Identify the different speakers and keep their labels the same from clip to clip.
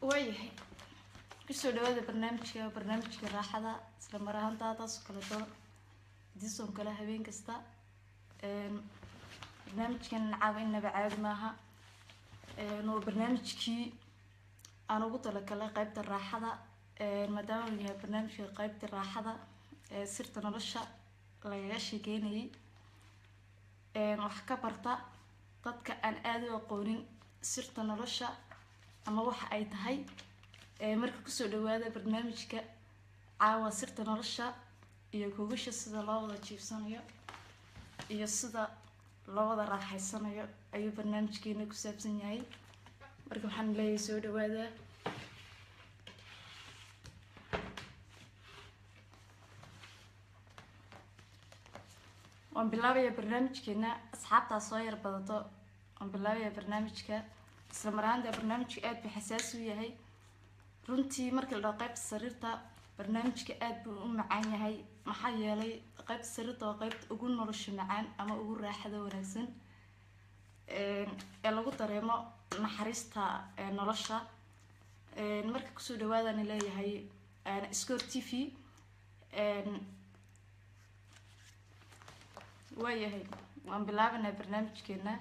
Speaker 1: waayahay kusoo dhawaada barnaamijka raaxada isla mar ahaantaa taas kala door disoon kala habeen kasta barnaamijkan caawa inaba caadi maaha noo barnaamijkii aan ugu talagalay qaybta raaxada maadaama uu yahay barnaamijka qaybta raaxada sirta nolosha lagaga sheekeynayay wax ka barta dadka aan aad u aqoonin sirta nolosha ama waxa ay tahay marka kusoo dhawaada barnaamijka caawa sirta nolosha iyo gogasha sida loo wada jiifsanayo iyo sida loo wada raaxaysanayo ayuu barnaamijkeena ku saabsan yahay marka waxaan leeyahay soo dhawaada waan bilaabayaa barnaamijkeena asxaabtaa soo yar badato waan bilaabayaa barnaamijka isla maraanta barnaamijku aad buu xasaasi u yahay runtii markii la dhaho qaybta sariirta barnaamijka aad buu u macaan yahay maxaa yeelay qaybta sariirta waa qaybta ugu nolosha macaan ama ugu raaxada wanaagsan ee lagu dareemo naxariista nolosha marka kusoo dhawaadaan leeyahay Score TV waayahay waan bilaabanaa barnaamijkeena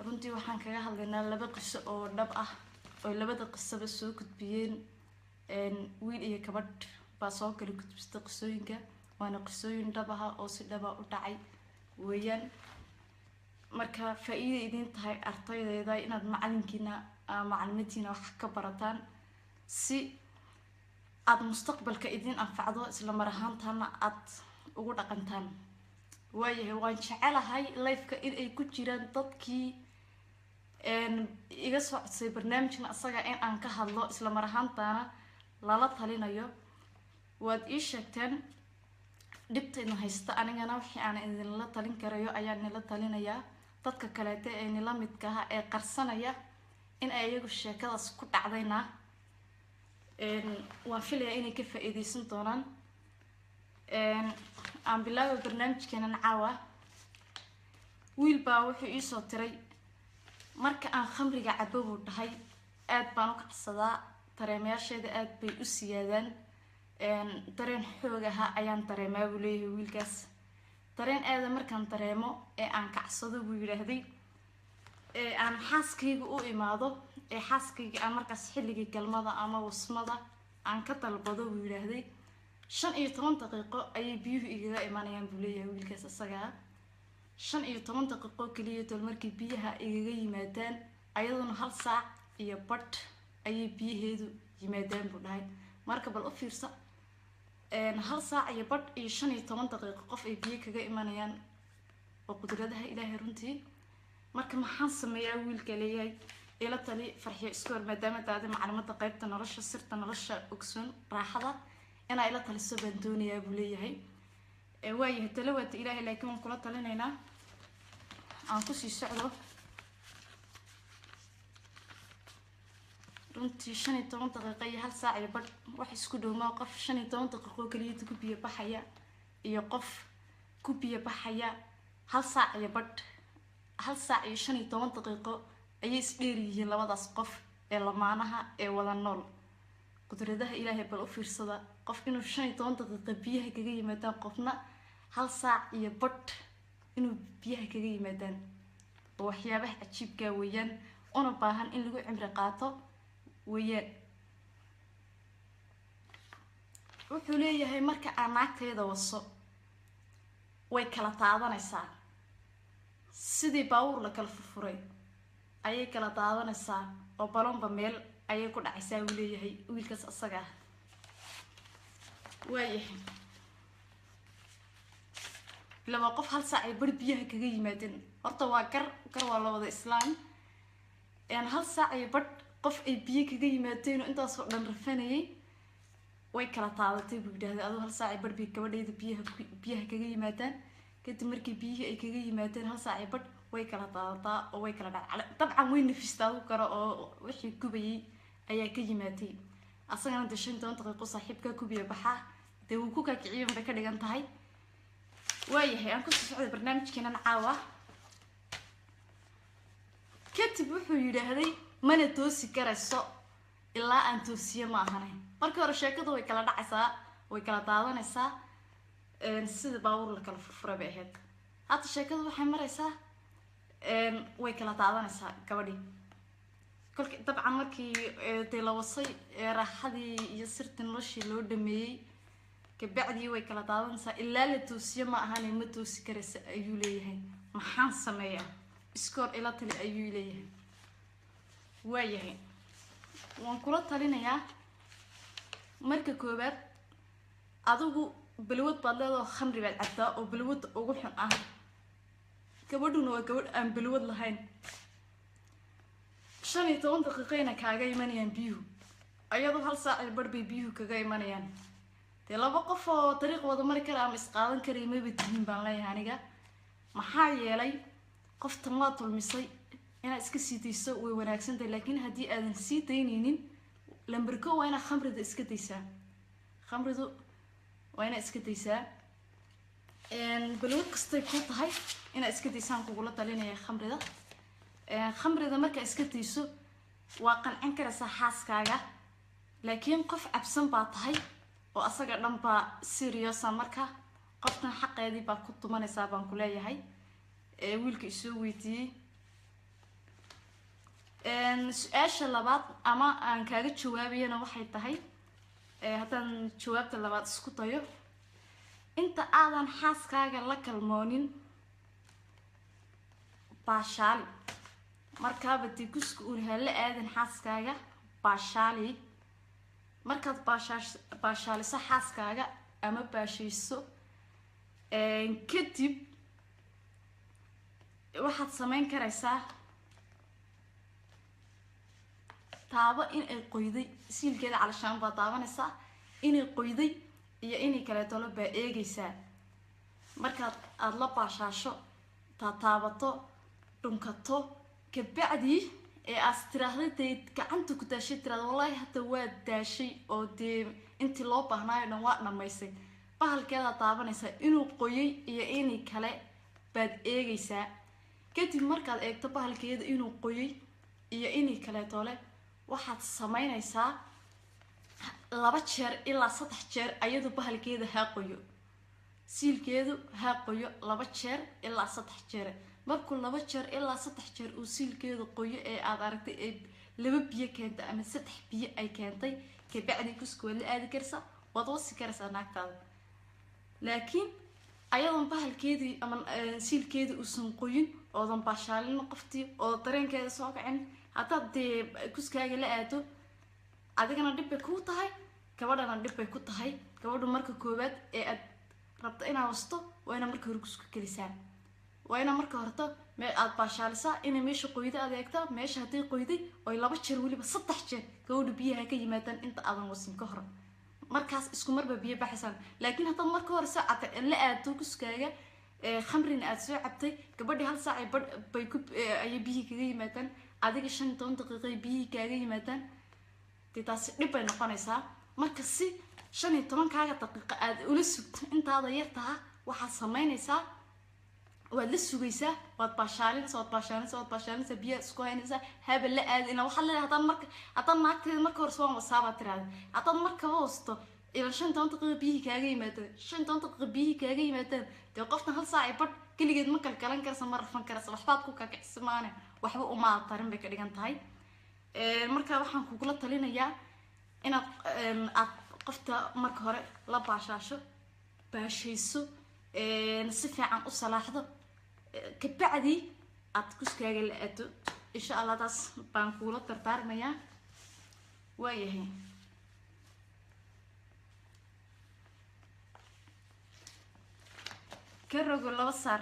Speaker 1: runtii waxaan kaga hadlaynaa laba qiso oo dhab ah oo labada qisaba soo gudbiyeen wiil iyo gabadh baa soo kala gudbista qisooyinka waana qisooyin dhab ah oo si dhab ah u dhacay weeyaan marka faa'iido idin tahay ardaydeeda inaad macalinkiina macalimiintiina wax ka barataan si aad mustaqbalka idin anfacdo isla mar ahaantaana aad ugu dhaqantaan waayahay waan jecelahay live-ka in ay ku jiraan dadkii iga soo codsay barnaamijkan asaga in aan ka hadlo isla mar ahaantaana lala talinayo waad ii sheegteen dhibtayna haysta anigana wixii aan idinla talin karayo ayaan nila talinayaa dadka kaleete ee nila midka ah ee qarsanaya in ay iyagu sheekadaas ku dhacdayna waan filayaa inay ka faa'iideysan doonaan aan bilaabo barnaamijkeenan caawa wiil baa wuxuu ii soo tiray marka aan khamriga cabo buu dhahay aad baan u kacsadaa dareemayaasheeda aad bay u siyaadaan dareen xoog aha ayaan dareemaa buu leeyahay wiilkaas dareen aada markaan dareemo ee aan kacsado buu yidhaahday aan xaaskayga u imaado ee xaaskayga aan markaas xilligii galmada ama wasmada aan ka dalbado buu yidhaahday 15 daqiiqo ayay biyuhu igaga imanayaan buu leeyahay wiilkaas asagaa 15 daqiiqo kaliya tol markii biyaha igaga yimaadaan ayaduna 1 saac iyo badh ayay biyaheedu yimaadaan buu dhahay marka bal u fiirsa 1 saac iyo badh iyo 15 daqiiqo qof ay biyo kaga imanayaan oo qudradaha ilaahay runtii marka maxaan sameeyaa wiilka leeyahay ila tali farxiyo Score maadaama taada macluumaadka qaybta nolosha sirta nolosha ogsoon raaxada أنا إلى تلسو بنتوني يا بوليه وايه تلوت إلهي لكن كل طلنا عن كل شيء سعره رنتي شني 8 دقيقة هل ساعة يبر واحد سكودو موقف شني 8 دقيقة كلية كوبية بحياة يقف كوبية بحياة هل ساعة يبر هل ساعة شني 8 دقيقة أي سبيري لما تصقف إلا معناها ولا النول قدرتها إلهي بالأوفير صدا قف إنه 15 دقيقة بيها كجي مدان قفنا هل ساعة يبط إنه بيها كجي مدان وحيابه أجيب جويان أنا باهن إن لقوا عمر قاطع ويان وحولي هي مركة أناك هذا وصو ويكلا تعاضنا الساعة سيدي باور لك الفرفوري أي كلا تعاضنا الساعة وبالون بميل أيه كل عساوي ليه هي ويلكس الصجاه وايه لما قف هل ساعة برد بيها كجي مادن أرتوا كر والله وضع إسلام يعني هل ساعة برد قف بيها كجي مادن وأنت صرنا نرفني ويكلا طالتي بده هذا هل ساعة برد بيكبر بيها كجي مادن كنت مركي بيها كجي مادن هل ساعة برد ويكلا طالتا ويكلا طبعا وين نفستاو كرا وحي كوبي أيه كجي مادي أصلاً أنا دشين تنطق صاحبك كوبية بحا دوكوكا كعيب بكرة جنتهاي وايه أنا كنت سعيد برنامج كنا نعاوة كتب وحي يرهدي ما نتوسي كرسو ilaa aan toosiye ma ahane markii hore sheekadu way kala dhacaysaa way kala daadanaysaa sida baabuur la kala furfuray bay ahayd hadda sheekadu waxay maraysaa way kala daadanaysaa gabadhii kolka dabcan markii dee la wasay raaxadii iyo sirtii noloshii loo dhameeyey kabacdii way kala daadanaysaa ilaa la toosiye ma ahane ma toosi karaysa ayuu leeyahay maxaan sameeyaa iskoor ila tali ayuu leeyahay waayahay waan kula talinayaa marka koobaad adigu balwad baad leedahay khamri baad cabtaa oo balwad ugu xun ah gabadhuna waa gabadh aan balwad lahayn 15 daqiiqayna kaaga imanayaan biyuhu ayadoo hal saac ay barbay biyuhu kaga imanayaan dee laba qof oo dariiq wada mari kara ama isqaadan karay maba tihiin baan leeyahay aniga maxaa yeelay qoftan waa dulmisay inaad iska sii dayso way wanaagsan tahay laakiin haddii aadan sii daynaynin lambarko waa inaad khamrida iska daysaa khamridu waa inaad iska daysaa balwad kastay ku tahay inaad iska daysaan kugula talinaya khamrida khamrida markaa iska dayso waa qancin karaysaa xaaskaaga laakiin qof cabsan baa tahay oo asaga dhan baa seriousa marka qoftan xaqeedii baa ku tumanaysaa baan ku leeyahay wiilka isoo weydiiyey su-aasha labaad ama aan kaaga jawaabayana waxay tahay haddaan jawaabta labaad isku dayo inta aadan xaaskaaga la kalmoonin baashaali markaaba dee guska uu lahaa la aadan xaaskaaga baashaali markaad baashaaliso xaaskaaga ama baashayso kadib waxaad samayn karaysaa taabo in ay qoyday siilkeeda calashaan baa taabanaysaa inay qoyday iyo inay kaleetolo baa eegaysaa markaad aada la baashaasho taabato dhunkato kabacdii ee aas tiraahday dee gacanta ku daashay tiraada wallaahi hadda waa daashay oo dee intii loo baahnaayo dhan waa dhammaysay bahalkeedaa taabanaysaa inuu qoyay iyo inay kale baad eegaysaa kadib markaad eegto bahalkeeda inuu qoyay iyo inay kaleetole waxaad samaynaysaa 2 jeer ilaa 3 jeer ayadu bahalkeeda ha qoyo siilkeedu ha qoyo 2 jeer ilaa 3 jeer markuu 2 jeer ilaa 3 jeer uu siilkeedu qoyo ee aad aragtay ee 2 biyo keentay ama 3 biyo ay keentay kabacdi kusku wala aadi karsa wad wasi karsa naagtaada laakiin ayadan bahalkeedii ama siilkeedu uusan qoyin oodan baashaalin qoftii oo dareenkeeda soo kacin haddaad dee kuskaaga la aado adigana dhib bay ku tahay gabadhana dhib bay ku tahay gabadhu marka koobaad ee aad rabto inaad wasto waa inaad marka hore kusku gelisaan waa inaad marka horto meel aad baashaalisaa inay meesha qoyda adeegta meesha haddii qoyday oy 2 jeer weliba 3 jeer gabadhu biyaha ka yimaadaan inta aadan wasin ka hor markaas isku marba biyo baxaysan laakiin haddaad marka hore saacad la aado kuskaaga khamrina aad soo cabtay gabadhii hal saac bay ku ay biyo kaga yimaadaan adiga 15 daqiiqo biyo kaga yimaadaan taas dhib bay noqonaysaa marka si 15 kaaga daqiiqo aad ula sugto intaada yartaa waxaad samaynaysaa waad la sugaysaa waad baashaalinaysaa biyo isku haynaysaa haba la aadina waxa la yiraahdaa marka haddaan naagteeda marka hore soo wasaaba tiraada haddaan marka hoosto ila 15 daqiiqo biyo kaga yimaadaan 15 daqiiqo biyo kaga yimaadaan dee qoftan hal saac bad kaligeed ma kalkalan karsa ma rafan karsa waxbaad ku kakicsimaane waxba uma tarin bay ka dhigan tahay marka waxaan kugula talinayaa inaad aad qofta marka hore la baashaasho baashayso si fiican u salaaxdo kabacdi aad kuskaaga la aado insha Allah taas baan kugula tartaarmayaa waayahay كرجو لو صار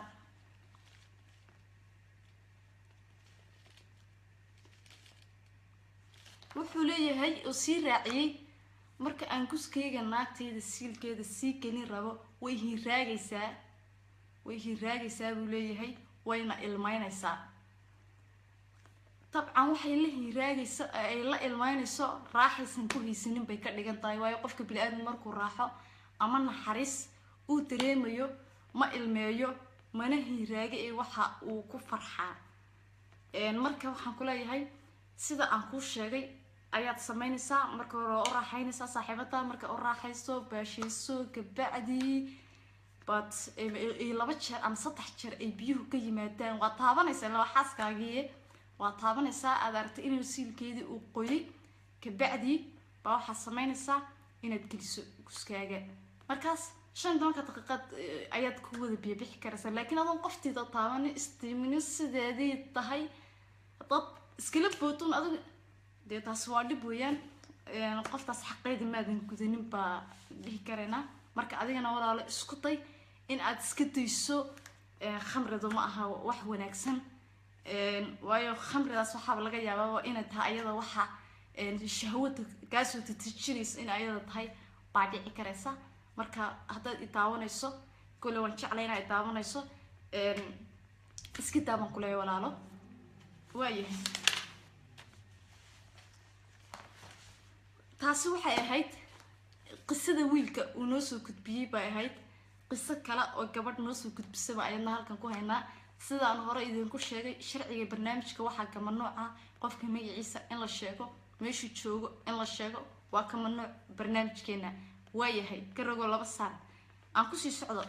Speaker 1: wuxuu leeyahay oo sii raaciyay marka aan kuskeyga naagteeda siilkeeda sii gelin rabo way hiraagaysaa buu leeyahay wayna ilmaynaysaa tabcan waxay la hiraagaysaa ay la ilmaynayso raaxaysan ku haysanin bay ka dhigan tahay waayo qofka bini'aadam markuu raaxo ama naxariis uu dareemayo ma ilmeeyo mana hiraaga ee waxa uu ku farxaa marka waxaan ku leeyahay sida aan ku sheegay ayaad samaynaysaa. marka hore u raaxaynaysaa saaxiibada, marka u raaxayso baashayso kabacdi baad laba jeer ama saddex jeer ay biyuhu ka yimaadaan waa taabanaysaa laba xaaskaagii waa taabanaysaa aad aragtay inuu siilkeedii uu qoyay kabacdi baa waxaad samaynaysaa inaad geliso kuskaaga. markaas 5 daqiiqad ayaad ku wada biyo bixi karaysaa, laakiin adoon qoftiida taabanin istiimino sideedii tahay dad iskala bootun adiga dee taas waa dhib weeyaan. qoftaas xaqeeda maadan gudanin baa dhihi karaynaa. marka adigana walaalo isku day in aad iska dayso khamridu ma aha wax wanaagsan, waayo khamridaas waxaa laga yaabaa inay tahay ayada waxa shahwada gaasoo tijinaysa in ayada tahay baa dhici karaysa. marka haddaad itaawanayso kule waan jeclay inaad itaawanayso iska daaban kule walaalo. waayahay taasi waxay ahayd qisada wiilka uu noo soo gudbiyey bay ahayd. qiso kale oo gabadh noo soo gudbisaba ayadna halkan ku haynaa. sidaan hore idinku sheegay sharciga barnaamijka waxaa ka mamnuuca qofka magaciisa in la sheego, meeshuu joogo in la sheego waa ka mamnuuc barnaamijkeena. waayahay garogo 2 saac aan kusii socdo.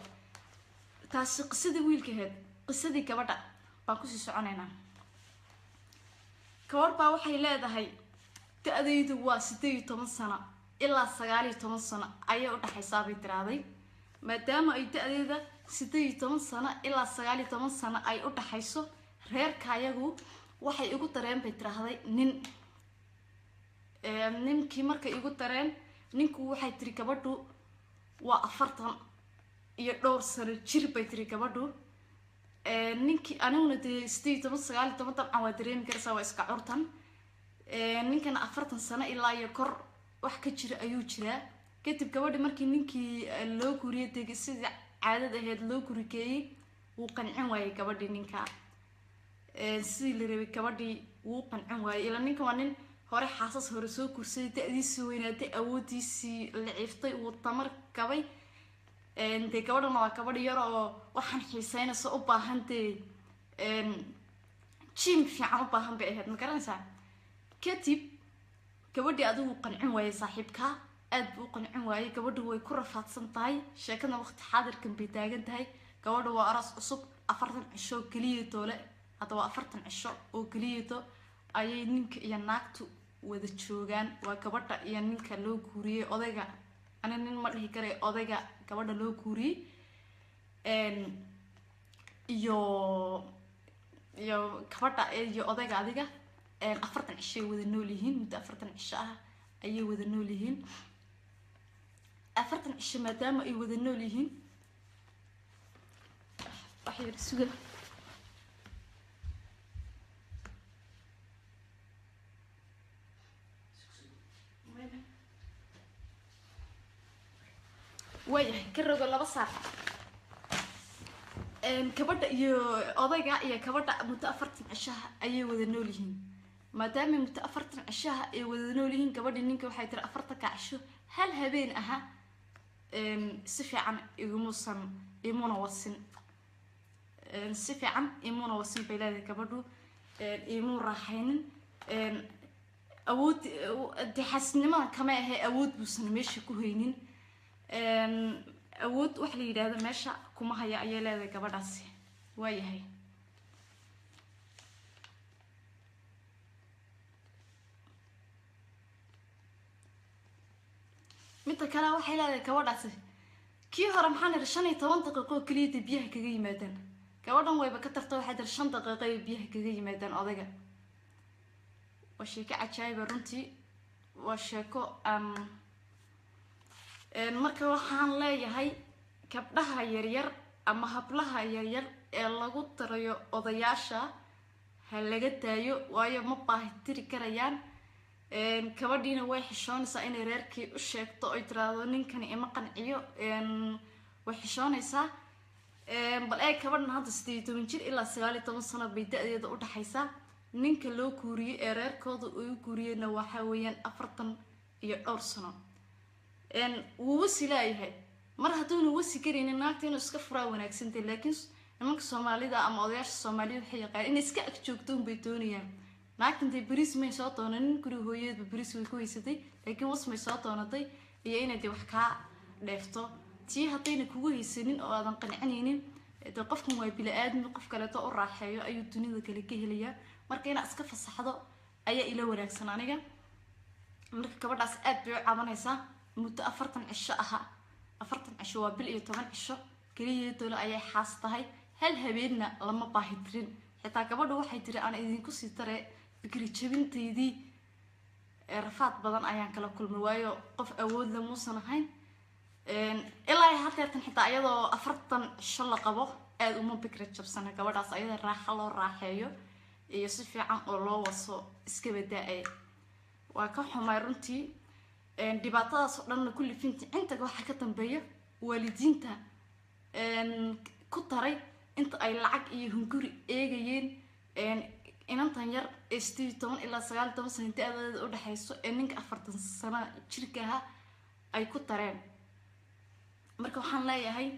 Speaker 1: taasi qisadii wiilka ahayd. qisadii gabadha baan kusii soconaynaa. gabadh baa waxay leedahay da-daydu waa 18 sano ilaa 19 sano ayay u dhaxaysaa bay tiraaday. maadaama ay da-deeda 18 sano ilaa 19 sano ay u dhaxayso, reerka ayagu waxay igu dareen bay tiraaday ninkii markay igu dareen ninku waxay tiri gabadhu waa 40 iyo dhowr sano jir bay tiri gabadhu. ninkii aniguna dee 18 19 dabcan waa dareemi karaysaa waa iska curtan. ninkana 40 sano ilaa iyo kor wax ka jira ayuu jiraa. kadib gabadhi markii ninkii loo guriyay degay sidii caadada ahayd loo gurigeeyay wuu qancin waayay gabadhi ninka sidii la rabay gabadhii wuu qancin waayay. ilaa ninka waa nin hore xaasas hore soo kursaday, da-diisii weynaatay, awoodiisii la ciiftay, uu tamar gabay. dee gabadhana waa gabadh yar oo waxaan xiiseynaysa u baahan dee jim fiican u baahan bay ahayd ma garanaysaa. kadib gabadhii adigu qancin waayay saaxiibkaa aad buu u qancin waayay. gabadhu way ku rafaadsan tahay, sheekada waqti xaadirkan bay taagan tahay. gabadhu waa aras cusub 40 cisho keliya toole, hadda waa 40 cisho oo keliya to ayay ninka iyo naagtu wada joogaan. waa gabadha iyo ninka loo guuriyay odayga, ana nin ma dhihi karay odayga gabadha loo guuriyay iyo gabadha iyo odayga adiga 40 cisho wada nool yihiin. muddo 40 cisho ah ayay wada nool yihiin. 40 cisho maadaama ay wada nool yihiin waxay suga waayahay garogo 2 saac. gabadha iyo odayga iyo gabadha muddo 40 cisho ayay wada nool yihiin. maadaama muddo 40 cisho ay wada nool yihiin, gabadhi ninka waxay tiri 40 cisho hal habeen aha si fiican imuna wasin si fiican imuna wasin bay leedahay gabadhu. imu raaxaynin awood xasnimada kama ahay awood buusan meesha ku haynin. awood wax la yiraahdo meesha kuma haya ayay leedahay gabadhaasi. waayahay midda kale waxay leedahay gabadhaasi kii hore maxaan ir 15 daqiiqo kaliya biyaha kaga yimaadaan. gabadhan wayba ka tartay waxay dir 5 daqiiqo ay biyaha kaga yimaadaan odayga. waa sheeko cajaa'ib runtii, waa sheeko marka waxaan leeyahay gabdhaha yaryar ama hablaha yaryar ee lagu tarayo odayaasha ha laga daayo, waayo ma baahitiri karayaan. gabadhiina way xishoonaysaa inay reerkii u sheegto oy tiraahdo ninkani ima qanciyo way xishoonaysaa. bal ee gabadhan hadda 18 jir ilaa 19 sano bay da-deeda u dhaxaysaa. ninka loo guuriyay ee reerkooda uu guuriyayna waxa weeyaan 40 iyo dhowr sano. wuu wasi leeyahay mar hadduuna wasi karaynin naagta inuu iska furaa wanaagsantahay. laakiin nimanka Soomaalida ama odayaasha Soomaalida waxay yaqaan inay iska ag joogto bay doonayaan. naagtantay bariis may soo doonanin guri hooyadeedba bariis way ku haysatay laakiin was may soo doonatay iyo inaad wax ka dheefto tii haddayna kugu haysanin oo aadan qancinaynin de qofkan waa bili-aadmi qof kaleeto u raaxeeyo ayuu dunida kale ka helayaa marka inaad iska fasaxdo ayaa ila wanaagsan aniga marka gabadhaas aad bay u cabanaysaa muddo 40 cisho aha 40 cisho waa bil iyo 10 cisho kaliya doolo ayay xaas tahay hal habeenna lama baahi tirin xitaa gabadhu waxay tiri aan idinku sii tare fikri jabinteedii rafaad badan ayaan kala kulmay waayo qof awood la muusan ahayn ilaa halkan xitaa iyadoo 40 cisho la qabo aad uma fikri jabsana gabadhaas ayada raaxa loo raaxeeyo iyo si fiican oo loo waso iska badaa waa ka xumay runtii dhibaatadaas oo dhan kulli finti inta waxa ka dambeeya waalidiinta ku taray inta ay lacag iyo hunguri eegayeen inantan yar 18 ilaa 19 sano da'deeda u dhaxayso ninka 40 sano jirka ah ay ku tareen marka waxaan leeyahay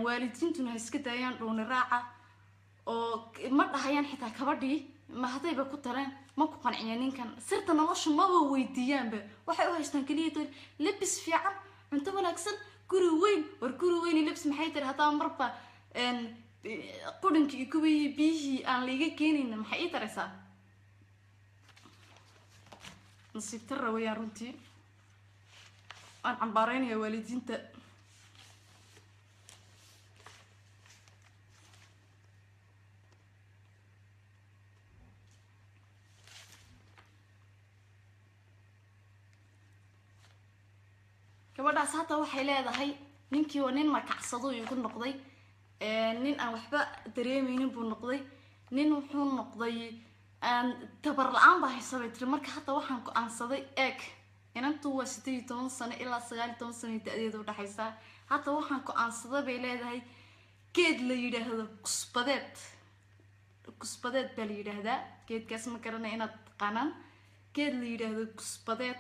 Speaker 1: waalidiintuna iska daayaan dhooni raaca oo ma dhahayaan xitaa kabadhii ma hadayba ku tareen ma ku qanciyeen ninkan sirta nolosha ma weydiiyaanba waxay u haystaan kaliya labis fiican cunto wanaagsan guri weyn war guri weyn labis maxay tir hadaa marba qudinki kubii bihi aan liiga keenin maxay ii taraysaa nasiib tarra weeyaan runtii aan cambaaraynaya waalidiinta gabadhaas hata waxay leedahay ninkii waa nin makacsado igu noqday nin aan waxba dareemaynin buu noqday nin wuxuu noqday aan tabar la'aan baa haysabay tiri marka hata waxaan ku aansaday eeg inantu waa 18 sano ilaa 19 sano da'deedu u dhaxaysa hata waxaan ku aansaday bay leedahay geed la yiraahdo kusbadeed baa la yiraahdaa geedkaas ma garanay inaad taqaanaan geed la yiraahdo kusbadeed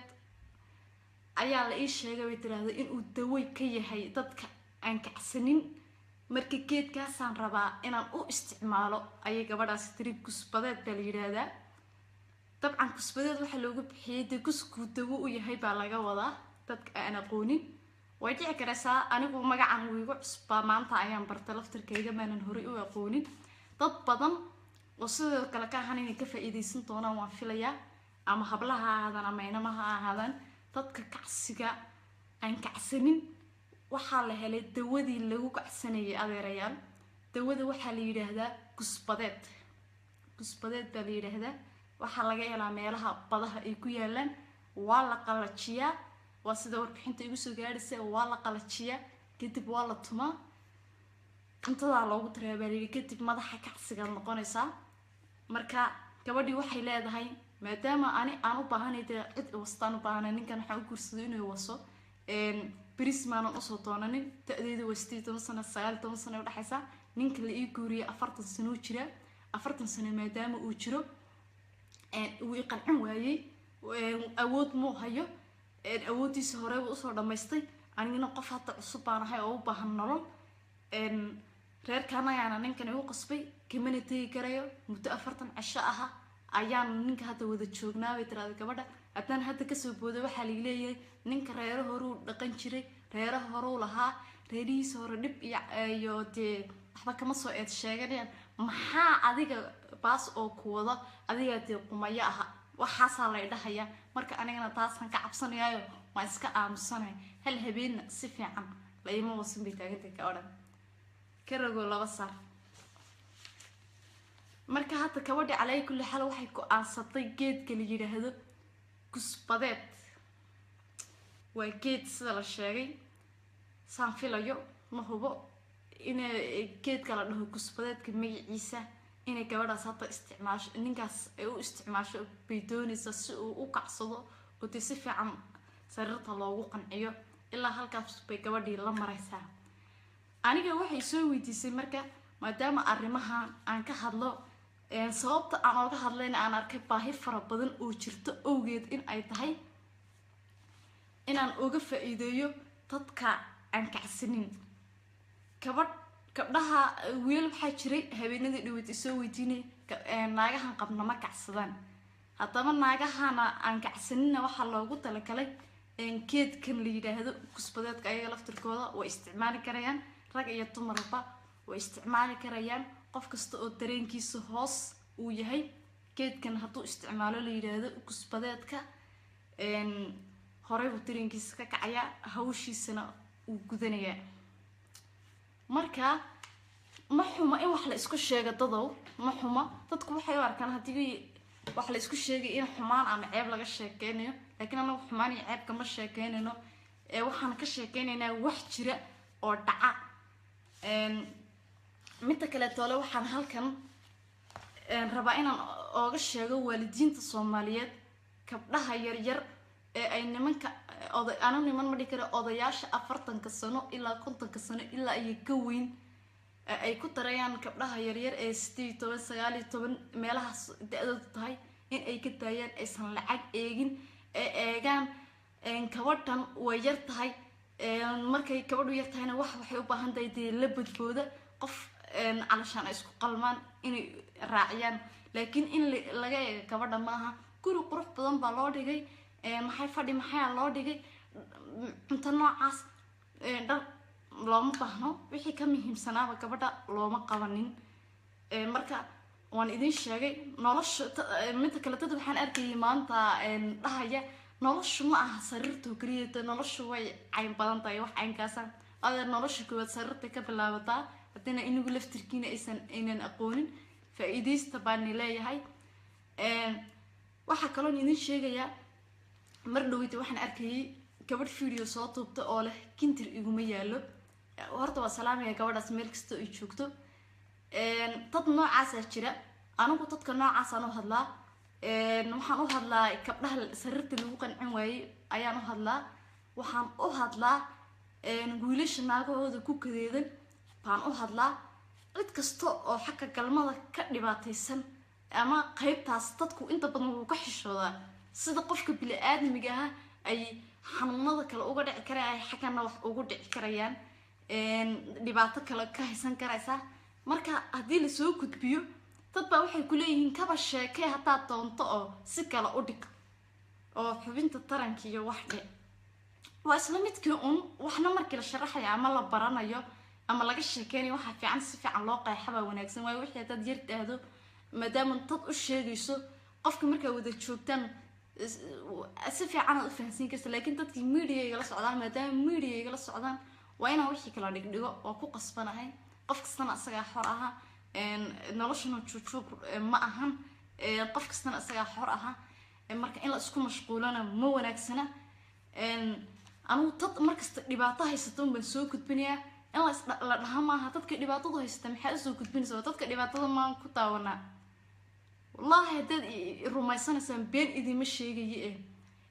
Speaker 1: ayaa la ii sheegay way tiraahdo inuu daway ka yahay dadka aan kacsanin marka geedkaasaan rabaa inaan u isticmaalo ayay gabadhaas tiri kusbadeed baa la yiraahdaa dabcan kusbadeed waxa loogu bixiyay de kusku dawo u yahay baa laga wadaa dadka aan aqoonin way dhici karaysaa anigu magacan uu igu cusbaa maanta ayaan bartay laftirkayga maanan horay u aqoonin dad badan oo sidoo kale ka ahaan inay ka faa'iideysan doonaan waan filayaa ama hablaha ahaadaan ama inamaha ahaadaan dadka kacsiga aan kacsanin waxaa la helay dawadii lagu kacsanayay adeerayaal dawada waxaa la yiraahdaa kusbadeed baa la yiraahdaa waxaa laga helaa meelaha badaha ay ku yaalaan waa la qalajiyaa waa sida warbixinta igu soo gaadhisay waa la qalajiyaa kadib waa la tumaa cuntada loogu taraabaaliyay kadib madaxa kacsiga noqonaysaa marka gabadhii waxay leedahay maadaama aan u baahanay cid wastaan u baahanay ninkan waxa uu guursaday inuu waso bariis maanan usoo doonanin da'deedu waa 18 sano 19 sano u dhaxaysa ninka la ii guuriyay 40 sano jira 40 sano maadaama uu jiro uu qancin waayay awood mu hayo awoodiisa hore uu soo dhameystay anigana qof hadda cusub baan ahay oo u baahan nolol reerkana ayaan ninkan ugu qasbay kamana tagi karayo muddo 40 cisho aha ayaan ninka hadda wada joognaa way tiraahday gabadha haddaan hadda kasoo boodo waxaa la leeyahay ninka reero hore uu dhaqan jiray reeraha hore uu lahaa reerihiisa hore dhib iyo dee waxba kama soo eed sheeganayaan maxaa adiga baas oo ku wada adiga dee qumaya aha waxaasaa la idhahayaa marka anigana taasaan ka cabsanayaayo waan iska aamusanahay hal habeenna si fiican la ima wasan bay taagantay ka odhan karago 2 saar marka hadda gabadhi calay kulli xal waxay ku aansatay geedka la yiraahdo kusbadeed waa geed sida la sheegay saan filayo ma hubo in geedka la dhaho kusbadeedka magaciisa inay gabadhaas hadda isticmaasho ninkaas ay u isticmaasho bay doonaysaa si uu u kacsado oo si fiican sarirta loogu qanciyo ilaa halkaas bay gabadhii la maraysaa aniga waxay soo weydiisay marka maadaama arrimahan aan ka hadlo sababta aan uga hadlayna aan arkay baahi fara badan oo jirto awgeed in ay tahay inaan uga faa'iideeyo dadka aan kacsanin gabdhaha wiil waxaa jiray habeenadii dhaweyd soo weydiinay naagahan qabna ma kacsadaan haddaba naagahana aan kacsanina waxaa loogu talagalay geedkan la yidhaahdo kusbadeedka ayaga laftirkooda way isticmaali karayaan rag iyo dumarba way isticmaali karayaan qof kasta oo dareenkiisa hoos uu yahay geedkan hadduu isticmaalo la yidhaahdo kusbadeedka horey buu dareenkiisa ka kacayaa hawshiisana uu gudanayaa marka ma xuma in wax la isku sheego dadow ma xuma dadku waxay u arkaan haddii wax la isku sheegay in xumaan ama ceeb laga sheekeynayo laakiin anagu xumaan iyo ceeb kama sheekeynayno waxaan ka sheekeynaynaa wax jira oo dhaca midda kale toole waxaan halkan rabaa inaan ooga sheego waalidiinta Soomaaliyeed gabdhaha yaryar ee ay nimanka niman ma dhihi karo odayaasha 40 sano ilaa 50 sano ilaa ay ka weyn ay ku tarayaan gabdhaha yaryar ee 18 19 meelahaas da'doodu tahay in ay ka taayaan aysan lacag eegin eegaan gabadhan way yar tahay markay gabadhu yar tahayna waxay u baahan tahay la badbooda qof علشان اسكو قلمان إني راعيان لكن إن لقى كبرنا معها كل قروح بدن بالوديجي محي فدي محي الوديجي متنوع عص ده لام بحنا وحي كم يهم سنة وكبرنا لام قوانين مركا وان إذن شيء نلاش متى كلا تدو حن أركي ما أنت هي نلاش ما سررت وكريت نلاش شوي عين بدن طيب عين كاسن هذا نلاش كوت سررت كبلا بتا hadana inagu laftirkiina aynan aqoonin faa'iideysta baan leeyahay waxa kale oo idin sheegaya mar dhaweyta waxaan arkay gabadh video soo duubta oo leh kintir iguma yaalo horta waa salaamaya gabadhaas meel kasta ay joogto dad noocaas ah jira anigu dadka noocaas aan u hadlaa waxaan u hadlaa gabdhaha sarirta lagu qancin waayay ayaan u hadlaa waxaan u hadlaa wiilasha naagahooda ku kadeedan baan u hadlaa cid kasta oo xagga galmada ka dhibaataysan ama qaybtaas dadku inta badan uu ka xishoodaa sida qofka bili aadamiga ah ay xanuunada kale uga dhici karaan ay xagana wax ugu dhici karayaan dhibaato kale ka haysan karaysa marka haddii la soo gudbiyo dad baa waxay ku leeyihiin kaba sheekay hataa doonto oo si kale u dhig oo xubinta taranka iyo wax dhe waa isla midkii waxna markii la sharaxayo ama la baranayo ama laga sheekeynayo waxa fiican si fiican loo qeexaba wanaagsan way wixii dad yar taado maadaama dad u sheegayso qofka marka wada joogtaan si fiican u fahansiin kartaa laakiin dadkii media la socdaan maadaama media la socdaan waa inaan wixii kala dhigdhigo oo ku qasbanahay qof kastana asaga xor aha noloshana juujub ma ahan qof kastana asaga xor aha marka in la isku mashquulana ma wanaagsana anu tad markasta dhibaato haysato baan soo gudbinayaa in la dhaha maaha dadka dhibaatada haysta maxay soo gudbinaysaa dadka dhibaatada ma ku taawana wallahi dad rumaysanaysan been idima sheegayay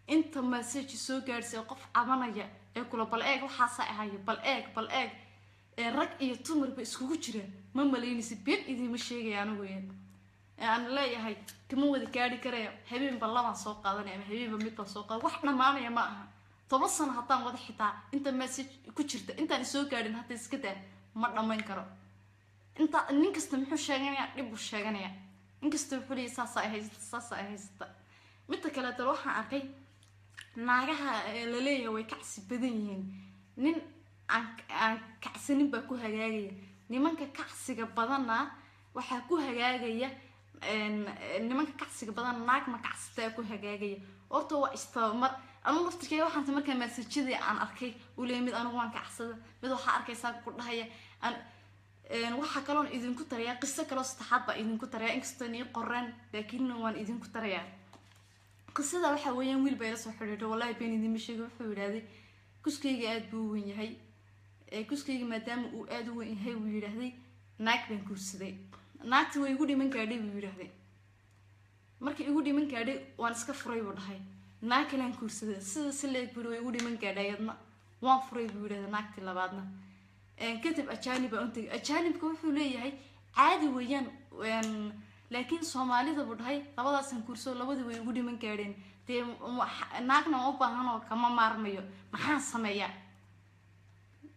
Speaker 1: inta message soo gaarsay qof cabanaya ee kula bal eeg waxa saahay bal eeg rag iyo dumar ba iskugu jira ma maleynaysi been idima sheegay anigu aan leeyahay kama wada gaari karaya habeen ballaban soo qaadanay ama habeen mid ba soo qaad wax dhamaanaya ma aha toban sano haddaan wada xitaa inta message ku jirta intaan soo gaarin hadda iska daa ma dhamayn karo inta nin kasta muxuu sheeganayaa dhib u sheeganaya in kasta wuxuu leeyahay saas ay haysta midda kale dal waxaan arkay naagaha la leeyahay way kacsi badan yihiin nin aan kacsanin baa ku hagaagaya nimanka kacsiga badanna waxa ku hagaagaya nimanka kacsiga badan naag ma kacsata ku hagaagaya horta waa istamar anu laftirkeyga waxaan markaa message-yadii aan arkay uu leeyahay mid anigu waan kacsada mid waxa arkaysaa ku dhahaya waxa kaloon idinku tarayaa qiso kaloo saddexaad baa idinku tarayaa inkastoo nii qoreen laakiin waan idinku tarayaa qisada waxa weeyaan wiil bay la soo xiriiray wallahi been idin sheegay wuxuu yiraahday kuskeyga aad buu weyn yahay kuskeyga maadaama uu aad u weyn yahay uu yiraahday naag baan guursaday naagti way igu dhiman gaadhay buu yiraahday markii igu dhiman gaadhay waan iska furay buu dhahay naag kale aan guursaday sida si leeg buu way igu dhiman gaadhay adna waan furay buu yiraahday naagti labaadna كتب أجانب أنت أجانب كيف ليه هاي عادي ويان لكن Soomaali ذا بدهاي لبضع سنكورسو لبضع ويقولي من كارين تي ناقنا أوبا هنا كمان مارميو ما حاسمية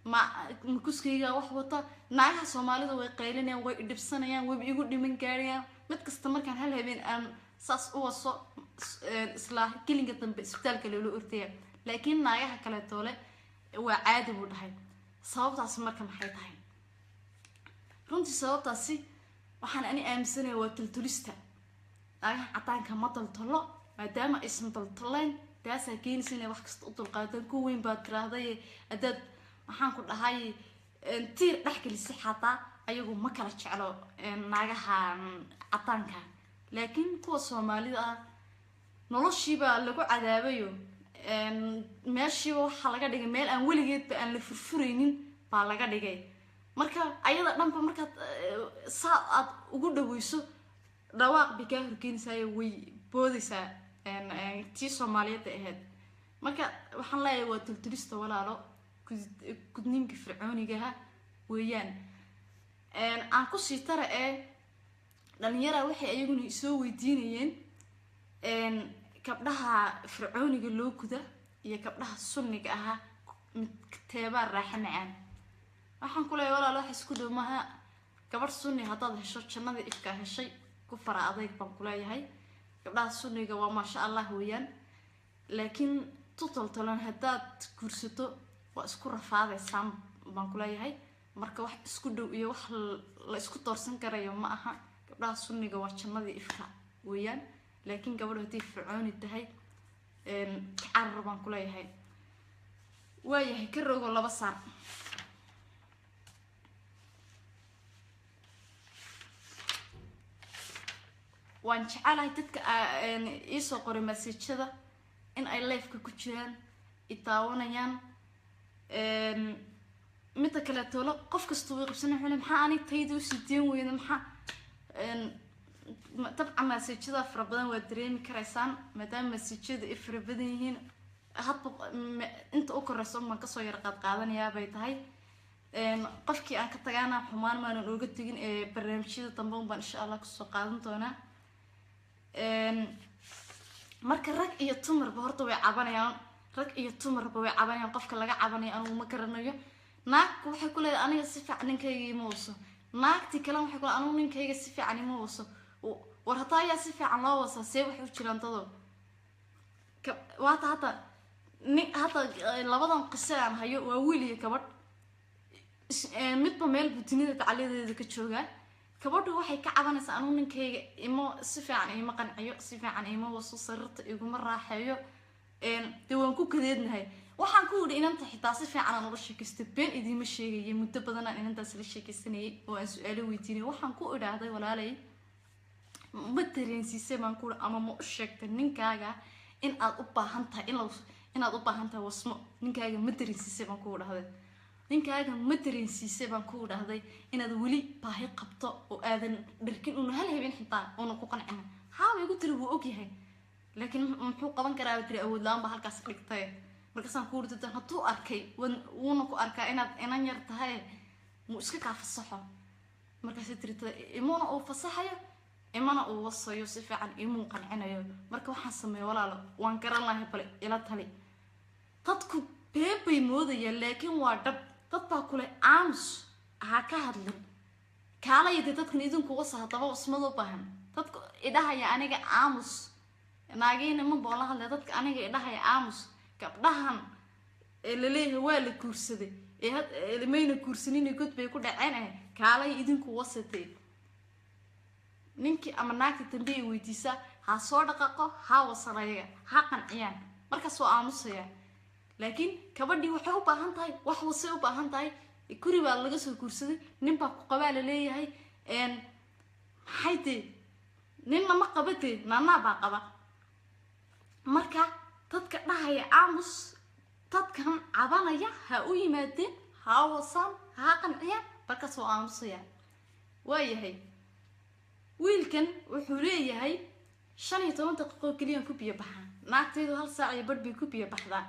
Speaker 1: ما مكوسكيجا وحوطة ناقها Soomaali ذا ويقيلين ويدبسنا يان ويقولي من كارين متكستمر كان هلا بين saas u waso isla kilinka dambe isbitaalka loo ortaya laakiin naagaha kale toole waa caadi buu dhahay sababtaas marka maxay tahay runtii sababtaasi waxaan ani aaminsanayaa waa tultulista naagaha cadaanka ma toltolo maadaama aysan toltoleen taasaa keenaysa inay wax kasta u dulqaataan ku weyn baad tiraahday adaad waxaan ku dhahay tiir dhexgelisa xataa ayagu ma kala jeclo naagaha cadaanka laakiin kuwa Soomaalida ah noloshiiba lagu cadaabayo meeshiiba waxa laga dhigay meel aan weligeedba aan la furfureynin baa laga dhigay marka ayada dhanba markaad saad ugu dhaweyso dhawaaq biga horkeenisay way boodaysaa tii Soomaaliyeed ahayd marka waxaan leeyahay waa tultulista walaalo gudniinka fircooniga weeyaan aan ku sii tara dhalinyara waxay ayaguna soo weydiinayeen gabdhaha fircooniga loo guda iyo gabdhaha sunniga ah mid teeba raaxa macaan waxaan ku leeyahay walaalo wax isku dhamaha gabar sunni hadaad hesho jannada ifka heshay ku fara adeeg baan ku leeyahay gabdhaha sunniga waa ma sha Allah weeyaan laakiin tutoltolan hadaad kursato waa isku rafaadaysan baan ku leeyahay marka wax isku dhow iyo wax la isku toorsan karayo ma aha gabdhaha sunniga waa jannada ifka weeyaan laakiin gabadhu haday fircooni tahay carar baan ku leeyahay waayahay ka rogo laba saar waan jecelahay dadka isoo qoray message-ada in ay live-ka ku jiraan itaawanayaan midda kale toolo qof kasta way qabsanay xulay maxaa ani tayda u sideen weeyna maxaa طبعا مسجدا فربنا ودريم كريسان مدام مسجد إفربدينهن هاد أنت أكره رسوم ما كسر يرقد قادن يا بيتهاي قفكي أنا كتجانا حمان ما نلوجد تجين برنامج تنبون بإن شاء الله كسر قادن تونا مرك رك يتمر بهرت ويعباني رك يتمر بويعباني قفك لقى عباني أنا ومكرنيه ناك وحكول أنا يصير عنك يجي موسو ناك تكلم حكول أنا منك يجي يصير عني موسو ورهطايا سيفي عن الله وصا سيب وحو جيران تدو واتا هاتا لبادان قصه aan hayo waa wiiliga kabad midba meel butinida tacalideeda ka jooga kabadhu waxay ka cabanaysaa anu ninkayga imo si fiican ima qanciyo si fiican ima waso sarrta iguma raaxeeyo waan ku kadeednahay waxaan ku wadi inanta xitaa si fiican aan ula sheekaysto been idima sheegay muddo badan aan inantaas la sheekaysanay oo aan su'aalo weydiinay waxaan ku idhaahday walaalay ma dareensiisay baan ku ama ma u sheegtay ninkaaga in aad u baahan tahay inaad u baahan tahay wasmo ninkaaga ma dareensiisay baan ku idhaahday ninkaaga ma dareensiisay baan ku idhaahday inaad weli baahi qabto oo aadan dharkin uu hal habeen xitaa oo ku qancin haa way ku tiri wuu og yahay laakiin muxuu qaban karaa tiri awood laan ba halkaas dhigtay markaasaan ku urtay haduu arkay wuuna ku arkaa inaad inan yar tahay mu iska ka fasaxo markaas tirta imuna oo fasaxayo imana uu wasayo si fiican imu qancinayo marka waxaan sameeyo walaalo waan garan lahayn bal ila tali dadku beebay moodaya laakiin waa dad baa kule aamus ha ka hadlin kaalayda dadkan idinku wasa hadaba usmado baahan dadku idahaya aniga aamus naagayna ma bool hadlay dadka aniga idahaya aamus gabdhahan leeyahay waa la kuursaday mayna kuursanin god bay ku dhaceen kaalay idinku wasatay ninki ama naagta dambe weydiisa ha soo dhaqaqo ha wasanayaga ha qanciyaan marka soo aamusaya laakiin kabadhi waxay u baahan tahay wax wasay u baahan tahay kuri baa laga soo kuursaday nin baa ku qabaa la leeyahay hayde ninna ma qabate nana baa qaba marka dadka dhahaya aamus dadkan cabanaya ha u yimaadeen ha wasan ha qanciyaan marka soo aamusaya waayahay wiilkan wuxuu leeyahay 15 daqiiqo kaliya ku biyo baxaan naagteedu hal saac iyo badh bay ku biyo baxdaa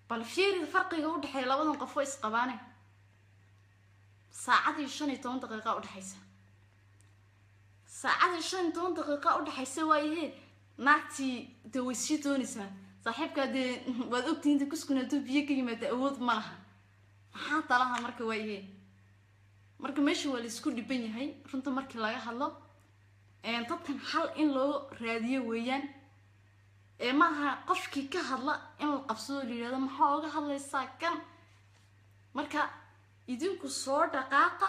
Speaker 1: bal fiiri farqiga u dhaxay labadan qof oo isqabaanay saacadii 15 daqiiqo u dhaxaysa saacadii 15 daqiiqo u dhaxaysa waayahay naagtii dawisi doonaysa saaxiibkaade waad ogtiinta kuskuna duu biyo ka yimaada awood ma laha maxaa talaha marka waayahay marka meesha waa la isku dhiban yahay runta markii laga hadlo dadkan xal in loo raadiyo weeyaan maaha qofkii ka hadla in la qabsado la yidhahdo maxaa uga hadlaysaa kan marka idinku soo dhaqaaqa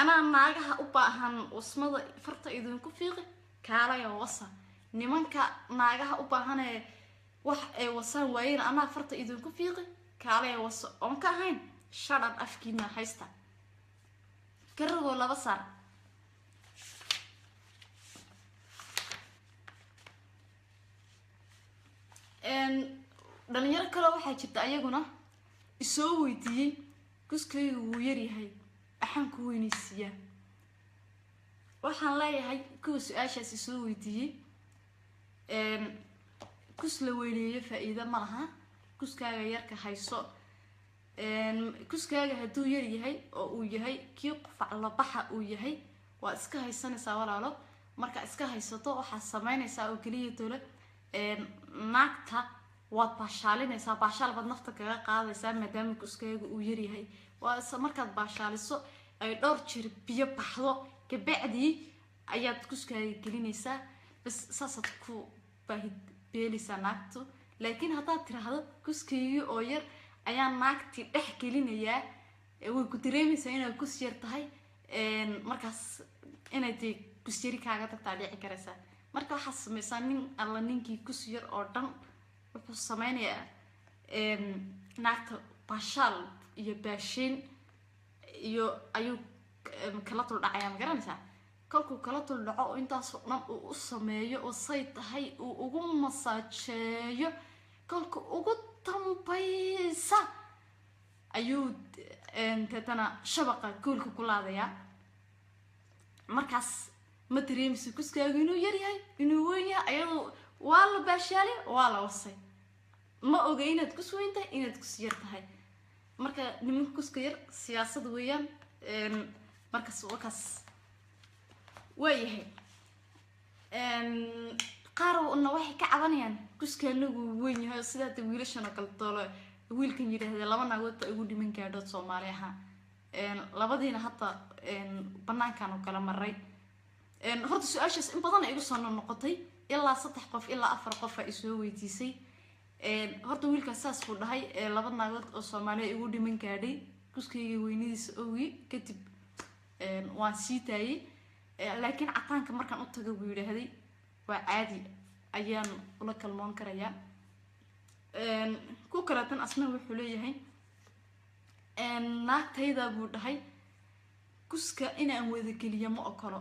Speaker 1: anaa naagaha u baahan wasmada farta idinku fiiqi kaalaya wasa nimanka naagaha u baahan wax ay wasaan waayeen anaa farta idinku fiiqi kaalaya wasa oon ka ahayn shadad afkiina haysta karagoo laba saar dhalinyaro kale waxaa jirta ayaguna isoo weydiiyey kuskayga wuu yaryahay axaan ku weynaysiiyaa waxaan leeyahay kuwa su-aashaas isoo weydiiyey kus la weyneeyo faa-iida ma laha kuskaaga yarka hayso kuskaaga hadduu yar yahay oo uu yahay kii qufac labaxa uu yahay waa iska haysanaysaa walaalo marka iska haysato waxaad sameynaysaa oo keliya dole naagta waad baashaalinaysaa baashaal baad nafta kaga qaadaysaa maadaama kuskaaga uu yaryahay waa markaad baashaaliso ay dhowr jir biyo baxdo kabacdii ayaad kuskaaga gelinaysaa bas saasaad ku baahid beelaysaa naagtu laakiin haddaad tiraahdo kuskaygii oo yar ayaa naagtii dhex gelinayaa way ku dareemaysaa inaad kus yar tahay markaas inay dee kusyari kaaga tagtaa dhici karaysaa marka waxaad samaysaa nin alla ninkii kus yar oo dhan wuxuu sameynayaa naagta baashaal iyo baashiin iyo ayuu kala duldhacayaa ma garanaysaa kolkuu kala duldhaco oo intaasoo dhan uu u sameeyo oo say tahay uu ugu masaajeeyo kolka ugu dambaysa ayuu deetana shabaqa goolka ku laadayaa markaas ma dareemaysa kuskaagu inuu yaryahay inuu weyn yahay ayadoo waa la baashaalay waa la wasay ma oga inaad kus weyn tahay inaad kus yar tahay marka nimanka kuska yar siyaasad weeyaan markaas wakaas waayahay qaarna waxay ka cabanayaan kuskaanagu weyn yahay sidaa de wiilashan oo kale doolo wiilkan yidhaahda laba naagood baa igu dhiman gaadhood soomaali ahaa labadiina hadda banaankan oo kala maray horta su-aashaas in badan ay igu soo noqotay ilaa 3 qof ilaa 4 qof ay isoo weydiisay horta wiilkaas saas buu dhahay laba naagood oo soomaali igu dhiman gaadhay kuskayga weynadiisa ogi kadib waan sii taayay laakiin caqaanka markaan u tago buu yidhaahday waa caadi ayaan ula kalmoon karayaa ku kaleetan asna wuxuu leeyahay naagtayda buu dhahay kuska inaan wada geliyo ma okolo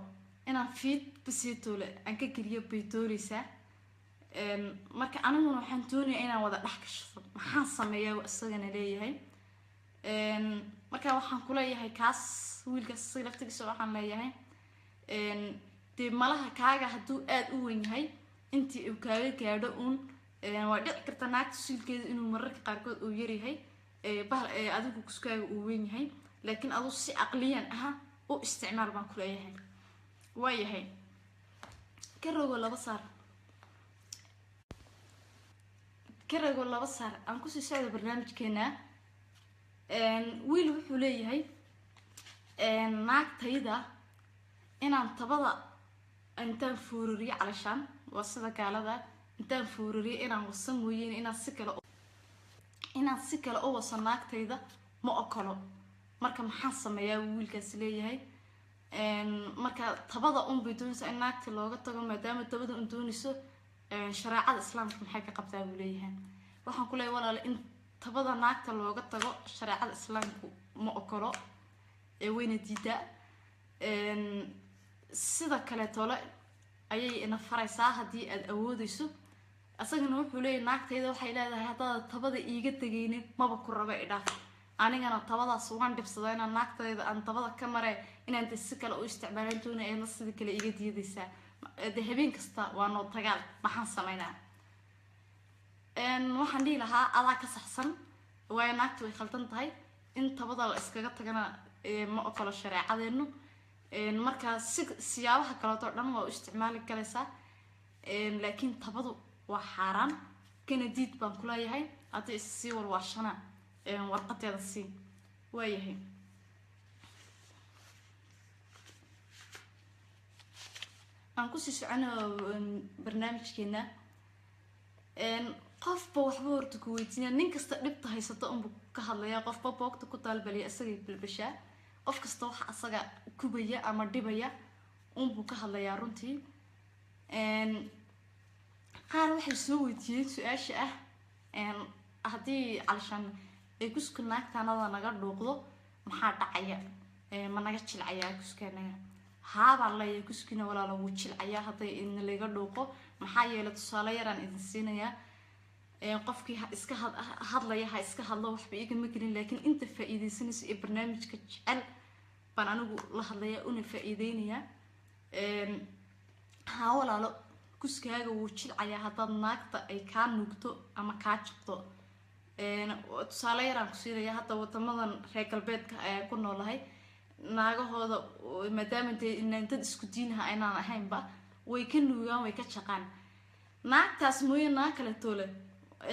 Speaker 1: inaan fiid basiitoole aan ka geliyo bay doonaysaa marka aniguna waxaan doonayaa inaan wada dhex gasho maxaan sameeyaa isagana leeyahay marka waxaan ku leeyahay kaas wiilkaas isaga laftigiisa waxaan leeyahay dee malaha kaaga hadduu aad u weyn yahay intii uu kaaga gaadho uun waa dhici karta naagta siilkeeda inuu mararka qaarkood uu yaryahay adigu kuskaaga uu weyn yahay laakiin aduu si aqliyan aha u isticmaal baan ku leeyahay waayahay karagoo laba saar aan kusii socda barnaamijkeena wiil wuxuu leeyahay naagtayda inaan tabada intaan fuururiyo calashaan waa sida gaalada intaan fuururiyo inaan wasan mooyeen inaan si kale u waso naagtayda ma okolo marka maxaan sameeyaa wiilkaas leeyahay marka tabada bay doonaysaa in naagta looga tago maadaama tabada doonayso shareecada islaamka maxay ka qabtaa buu leeyahay waxaan ku leeyahay walaal in tabada naagta looga tago shareecada islaamku ma okolo wayna diidaa sida kale tole ayay ina faraysaa haddii aad awoodayso asagana wuxuu leeyahay naagtayda waxay leedahay haddaad tabada iiga tegaynin maba ku raba idhaaf anigana tabadaas waan dhibsadaa inaan naagtayda aan tabada ka maree inaan de si kale u isticmaalaan doona eedna sidii kale iga diidaysaa de habeen kasta waa noo tagaal maxaan sameynaa waxaan dhihi lahaa adaa ka saxsan waayo naagta way khaldan tahay in tabada la iskaga tagana ma okolo shareecadeenu marka siyaabaha kaleetoo dhan waa u isticmaali karaysaa laakiin tabadu waa xaaraan kana diid baan ku leeyahay haddii issii walwaashana warqadeeda sii waayahay aan kusii socono barnaamijkeena qofba waxba horta ku weydiinaya nin kasta dhibta haysato unbuu ka hadlaya qofba boogta ku taalbaliya isagay bilbashaa qof kasta waxa asaga kubaya ama dhibaya unbuu ka hadlayaa runtii qaar waxay soo weydiiyeen su-aasha ah haddii calashaan ay kusku naagtaanada naga dhuuqdo maxaa dhacaya ma naga jilcayaa kuskanaga haabaa leeyahay kuskina walaalo wuu jilcayaa hadday in laga dhuuqo maxaa yeelay tusaale yaraan idin siinayaa qofkii iska hadlaya ha iska hadlo waxba igama gelin laakiin inta faa'iideysanaysa ee barnaamijka jecel baan anigu la hadlayaa una faa'iideynayaa haa walaalo kuskaaga wuu jilcayaa haddaad naagta ay kaa nuugto ama kaa jaqdo tusaale yaraan ku siinaya hadda wadamadan reer galbeedka ayaa ku noolahay naagahooda maadaama dad isku diinaha aynaan ahaynba way ka nuugaan way ka jaqaan naagtaas mooye naag kale toole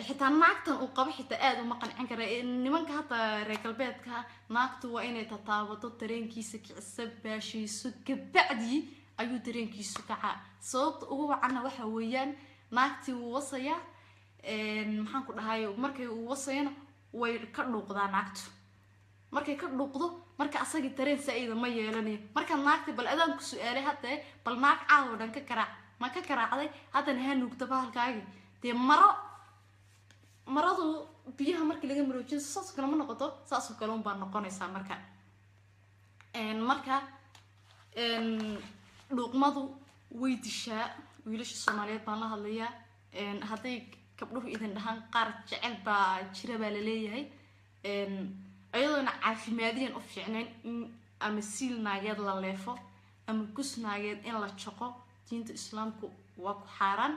Speaker 1: xitaa naagtan uu qabo xitaa aad uma qancin kara nimanka hadda reer galbeedka naagtu waa inay tataabato dareenkiisa kicisa baashayso kabacdii ayuu dareenkiisu kacaa sababta ugu wacana waxa weeyaan naagtii wuu wasayaa maxaan ku dhahay markay uu wasayana way ka dhuuqdaa naagtu markay ka dhuuqdo marka asagii dareen saa'ida ma yeelanayo marka naagti bal adaan ku su'aalay hadda bal naag caawo dhan ka karaac ma ka karaacday haddana ha nuugta bahalkaagi dee maradu biyaha markii laga maroojin saas kale ma noqoto saas oo kale un baa noqonaysaa marka dhuuqmadu way dishaa wiilasha Soomaaliyeed baan la hadlayaa hadday gabdhuhu idin dhahaan qaar jecel baa jira baa la leeyahay ayadoona caafimaadiyan u fiicnayn ama siil naageed la leefo ama gus naageed in la jaqo diinta islaamku waa ku xaaraan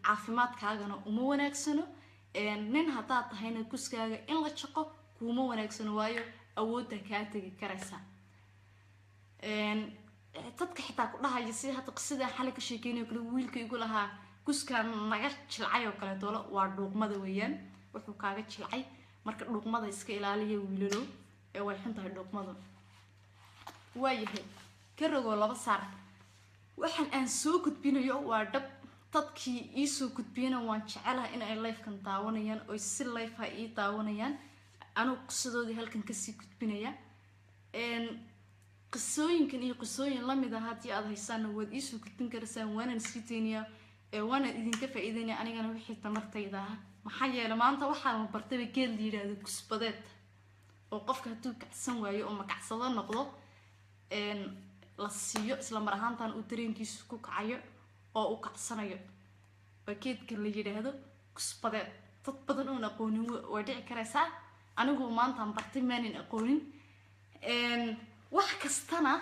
Speaker 1: caafimaadkaagana uma wanaagsano nin haddaad tahayna guskaaga in la jaqo kuma wanaagsano waayo awoodda kaa tegi karaysa dadka xitaa ku dhahaya si hadda qisada xalay ka sheekeynayo kale wiilka igu lahaa guskaan naga jilcay oo kale doolo waa dhuuqmada weeyaan wuxuu kaaga jilcay marka dhuuqmada iska ilaaliya wiilalo way xun tahay dhuuqmadu waayahay ka rogo laba saar waxaan aan soo gudbinayo waa dhab dadkii ii soo gudbiyana waan jecelahay in ay live-kan daawanayaan oo si live ah ii daawanayaan anuu qisadoodii halkan kasii gudbinaya qisooyinkan iyo qisooyin lamid ah haddii aad haysaana waad ii soo gudbin karaysaan waanaan sii deynayaa waana idinka faa'iideynaya anigana wixii tamartayda ah maxaa yeelay maanta waxaan bartay geed la yiraahdo kusbadeed oo qofka hadduu kacsan waayo oo makacsado noqdo la siiyo isla mar ahaantan uu dareenkiisu ku kacayo oo uu kacsanayo waa geedka la yiraahdo kusbadeed dad badan oo aqoonin way dhici karaysaa anigu maanta bartay maanin aqoonin wax kastana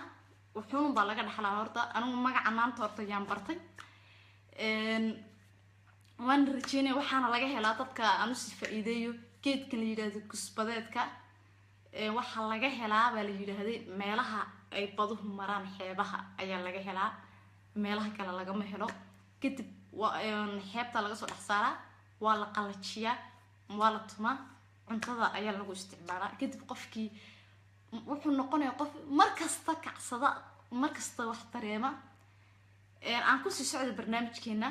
Speaker 1: wuxuun baa laga dhaxlaa horta anigu magaca maanta horta yaan bartay waan rajeynay waxaana laga helaa dadka aanu si faa'iideeyo geedka la yiraahdo kusbadeedka waxa laga helaa baa la yiraahday meelaha ay baduhu maraan xeebaha ayaa laga helaa meelaha kale lagama helo kadib xeebta laga soo dhaxsaaraa waa la qalajiyaa waa la tumaa cuntada ayaa lagu isticmaalaa kadib qofkii wuxuu noqonayaa qof markasta kacsada markasta wax dareema aan ku sii socdo barnaamijkeena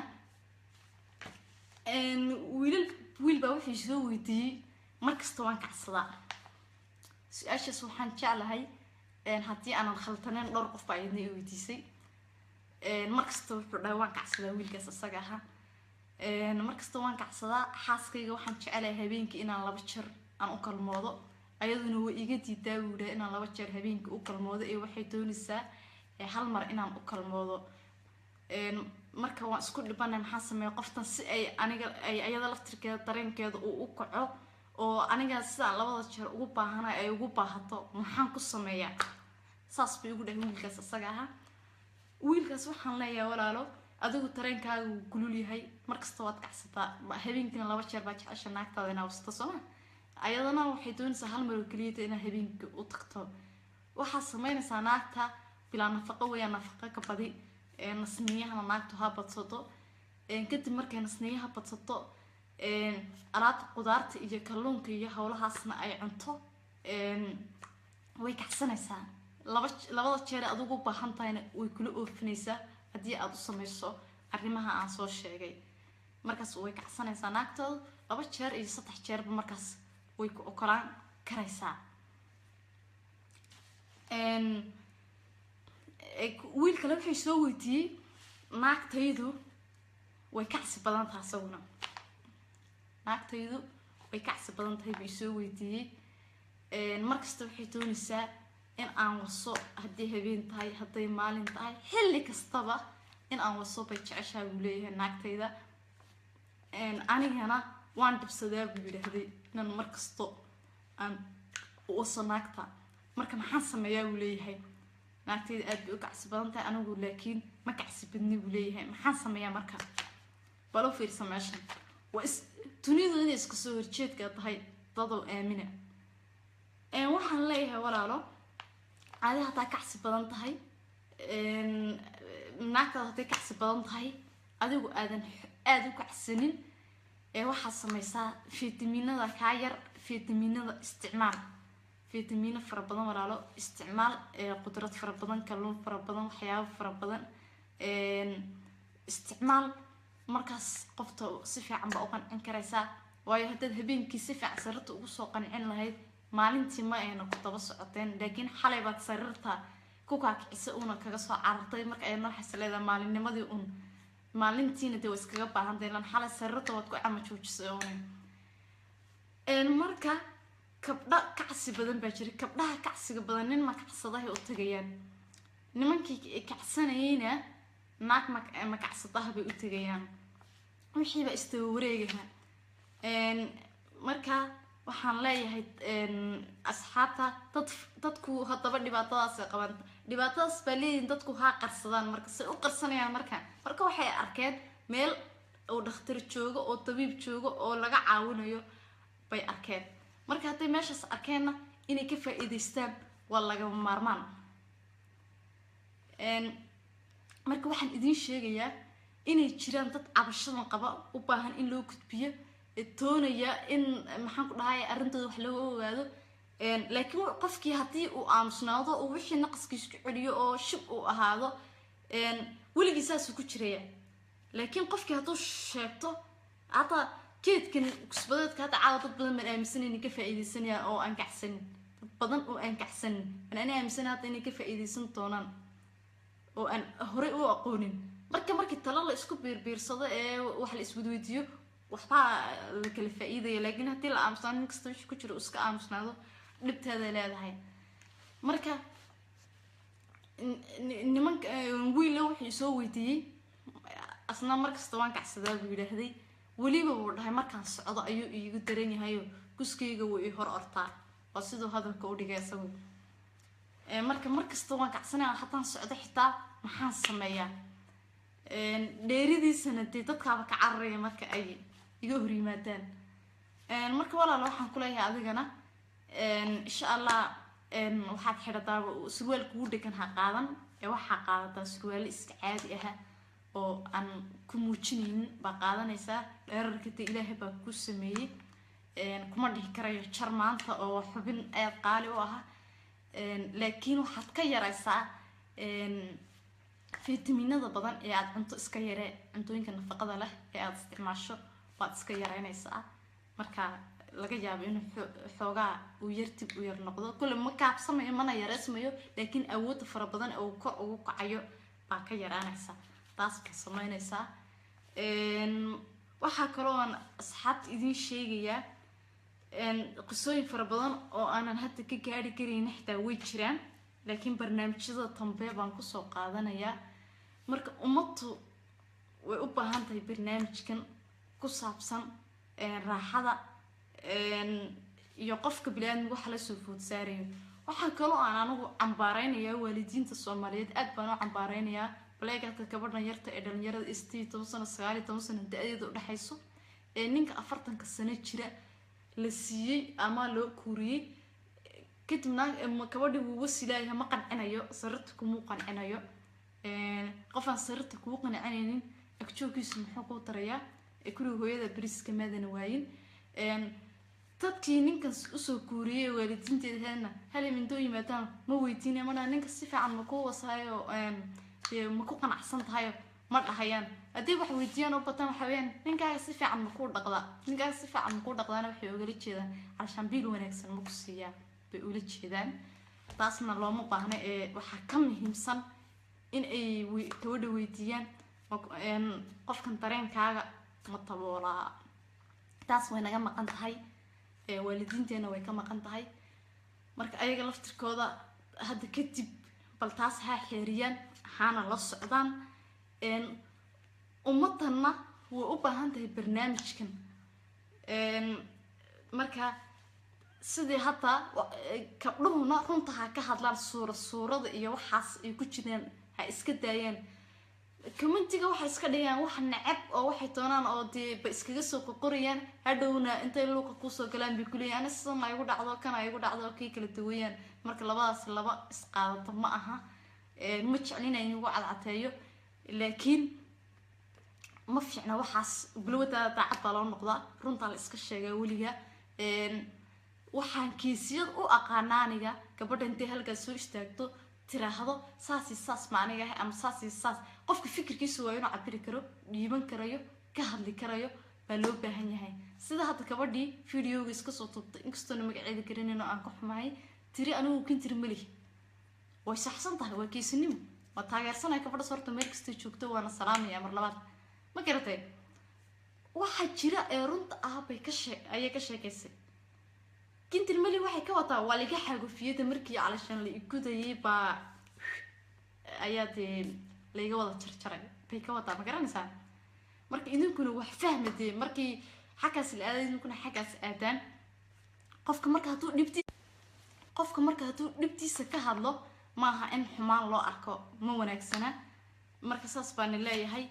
Speaker 1: wiil baa wuxuu soo weydiiyey markasta waan kacsadaa su-aashaas waxaan jeclahay haddii aanan khaltaneyn dhowr qof baa idin i weydiisay markasta wuxuu dhahay waan kacsadaa wiilkaas isaga ahaa markasta waan kacsadaa xaaskayga waxaan jecelahay habeenkii inaan 2 jeer aan u kalmoodo ayaduna way iga diidaa buu dhahay inaan 2 jeer habeenkii u kalmoodo ee waxay doonaysaa hal mar inaan u kalmoodo marka waan isku dhibanay maxaa sameeyo qoftan si ay aniga ay ayada laftirkeeda dareenkeeda uu u kaco oo aniga sida 2 jeer ugu baahanay ay ugu baahato maxaan ku sameeyaa saas bay ugu dhahay wiilkaas isaga ahaa wiilkaas waxaan leeyahay walaalo adigu dareenkaaga uu kulul yahay markasta waad kacsataa habeenkii 2 jeer baa jecesha naagtaada inaa wasta soo ayadana waxay doonaysaa hal mar oo kaliya inaa habeenkii u tagto waxaa sameynaysaa naagta bilaa nafaqo weeyaan nafaqo ka badi nasniyaha naagtu ha badsato kadib markay nasniyaha badsato alaabta qudaarta iyo kalluunka iyo hawlahaasna ay cunto way kacsanaysaa labada jeer aad ugu baahan tahayna way kula oofinaysaa haddii aad u samayso arrimaha aan soo sheegay markaas way kacsanaysaa naagtooda 2 jeer iyo 3 jeerba markaas way ku ogolaan karaysaa wiilka la wixii soo weydiiyey naagtaydu way kacsi badan tahay asaguna naagtaydu way kacsi badan tahay bay soo weydiiyey markasta waxay doonaysaa in aan waso haddii habeen tahay hadday maalin tahay xilli kastaba in aan waso bay jeceshaa buu leeyahay naagtayda anigana waan dhibsadaa buu yidhaahday inaan markasto aan waso naagta marka maxaan sameeyaa buu leeyahay naagtayda aad bay u kacsi badan tahay anigu laakiin ma kacsi badni buu leeyahay maxaan sameeyaa marka balo fiirsa meeshan waa dunidu inay iska soo horjeedka tahay dadoo aamina waxaan leeyahay walaalo caadi hataa kacsi badan tahay naagtaada hadday kacsi badan tahay adigu aadan aad u kacsanin waxaad samaysaa fitamiinada kaa yar fitamiinada isticmaal fitamiino fara badan walaalo isticmaal qudrad fara badan kalluun fara badan waxyaabo fara badan isticmaal markaas qofta si fiican baa u qancin karaysaa waayo haddaad habeenkii si fiican sariirta ugu soo qancin lahayd maalintii ma ayna ku daba socoteen laakiin xalay baad sariirta ku kaakicisa una kaga soo carartay marka ay waxaas leedahay maalinnimadii maalintiina dee way iskaga baahan tahay lan xalay sariirta waad ku ama joojisay marka kabdha kacsi badan baa jira kabdhaha kacsiga badan nin ma kacsadahay u tagayaan nimankii kacsanayayna naag ma kacsadaha bay u tagayaan wixiiba istawa wareegaha marka waxaan leeyahay asxaabta dadku haddaba dhibaatadaas qaban dhibaatadaas baa leeyihiin dadku ha qarsadaan marka say u qarsanayaan marka waxay arkeen meel oo dhakhtar joogo oo tabiib joogo oo laga caawinayo bay arkeen marka hadday meeshaas arkeenna inay ka faa'iidaystaan waa lagama maarmaan marka waxaan idiin sheegayaa inay jiraan dad cabashadan qaba u baahan in loo gudbiyo toonaya in maxaan ku dhahay arrintooda wax laga ogaado laakiin qofkii haddii uu aamusnaado oo wixii naqaskiisa ku celiyo oo shib uu ahaado weligii saasuu ku jiraya laakiin qofkii hadduu sheegto hataa geedkan kusbadeedka hadda caawa dad badan baan aaminsanaynin ka faa'iidaysanayaan oo aan kacsanin dad badan oo aan kacsanin baan ani aaminsanay hadda inay ka faa'iidaysan doonaan oo aan horey u aqoonin markii talo la isku biirbiirsado wax la iswadweydiiyo waxbaa la kala faa'iidaya laakiin haddii la aamusnaado nin kasta wixii ku jiro iska aamusnaado dhibteeda leedahay marka nimanka wiilla wuxuu soo weydiiyey asna markasta waan kacsadaa buu yidhaahday weliba wuu dhahay markaan socdo ayuu iigu daran yahayo guskayga wuu ii hor ortaa waa siduu hadalka u dhigay isagu markasta waan kacsanaya haddaan socdo xitaa maxaan sameeyaa dheeridiisana dee dadkaaba ka cararaya marka ay iga hor yimaadaan marka walaalo waxaan ku leeyahay adigana insha allah waxaad xidhataa surwaal kugu dhegan ha qaadan waxaa qaadataa surwaalo iska caadi ah oo aan ku muujinaynin baa qaadanaysaa dheerarka dee ilaahay baa ku sameeyey kuma dhihi karayo jar maanta oo xubin aad qaali u aha laakiin waxaad ka yaraysaa fitamiinada badan ee aad cunto iska yaree cuntooyinka nafaqada leh ee aad isticmaasho waad iska yaraynaysaa marka laga yaabo inuu xoogaa uu yartib u yar noqdo kule ma kaabsamayo mana yareysmayo laakiin awoodda fara badan oo kor ugu kacayo baa ka yaraanaysa taas baa samaynaysaa waxaa kaloo aan asxaabta idiin sheegayaa qisooyin fara badan oo aanan hadda ka gaari karaynin xitaa way jiraan laakiin barnaamijyada dambe baan kusoo qaadanayaa marka ummaddu way u baahan tahay barnaamijkan ku saabsan raaxada iyo qofka bini'aadmiga waxa la soo food saarayo waxaa kaloo aan anigu cambaaraynayaa waalidiinta Soomaaliyeed aad baan u cambaaraynayaa baleegadka gabadhan yarta ee dhalinyarada 18 sano 19 sano da'deedu u dhaxayso ninka 40 sano jira la siiyey ama loo kuuriyey kadibna gabadhi wuu wasiilaayahay ma qancinayo sariirta kuma qancinayo qofaan sariirta kugu qancinaynin agjoogkiisu muxuu ku tarayaa kuriga hooyada bariiska maadana waayin dadkii ninkan usoo guuriyay waalidiinteedana hal min doo yimaadaan ma weydiinay mana ninka si fiican ma ku wasaayo ma ku qanacsan tahay ma dhahayaan hadii wax weydiiyaan oo badan waxa weeyaan ninkaaga si fiican ma ku dhaqdaa ninkaaga si fiican ma ku dhaqdaana waxay uga jeedaan alshan biil wanaagsan ma ku siiyaa bay ula jeedaan taasna looma baahna waxa ka muhiimsan in ay gabadha weydiiyaan qofkan dareenkaaga ma taboolaa taas way naga maqan tahay waalidiinteena way ka maqan tahay marka ayaga laftirkooda hadda kadib bal taas ha xeeriyaan hana la socdaan ummadana way u baahan tahay barnaamijkan marka sidii hadda kabdhuhuna runta ha ka hadlaan suurada iyo waxaas ay ku jiraan ha iska daayaan commentiga waxa iska dhigayaan wax nacab oo waxay doonaan oo ba iskaga soo qoriyaan hadhowna intay luuqa ku soo galaan bi kuleeyaan asan ay ugu dhacdo kan ay ugu dhacdo kii kala duwayaan marka labadaas laba isqaadato ma aha ma jeclinay ugu cadcateeyo laakiin ma fiicna waxaas bulwada daacad baa loo noqdaa runta la iska sheegay waliga waxaan kiisiyad u aqaanaaniga gabadha intay halkaas soo istaagto tiraahdo saas maaniga ama saas qofka fikirkiisu waa inuu cabiri karo dhiiban karayo ka hadli karayo baa loo baahan yahay sida hadda gabadhii videoga iska soo tubtay inkastoo magaceeda garanayno aan ka xumahay tiri anigu kan tiri mali way saxsan tahay waa kiisinimo waa taageersanay gabadha sorta meel kasta joogto waana salaamaya mar labaad ma garatay waxa jira ee runta ah bay ka sheekaysay kintir mali waxay ka wataa waa laga xagufiyada markii calashan la igudayay baa ayaadee layga wada jarjaray bay ka wataa ma garanaysaa marka idinkuna wax fahmadee markii xakaas la aaday idinkuna xakaas aadaan qofka marka haduu dhibtiisa ka hadlo maaha in xumaan loo arko ma wanaagsana marka saas baan leeyahay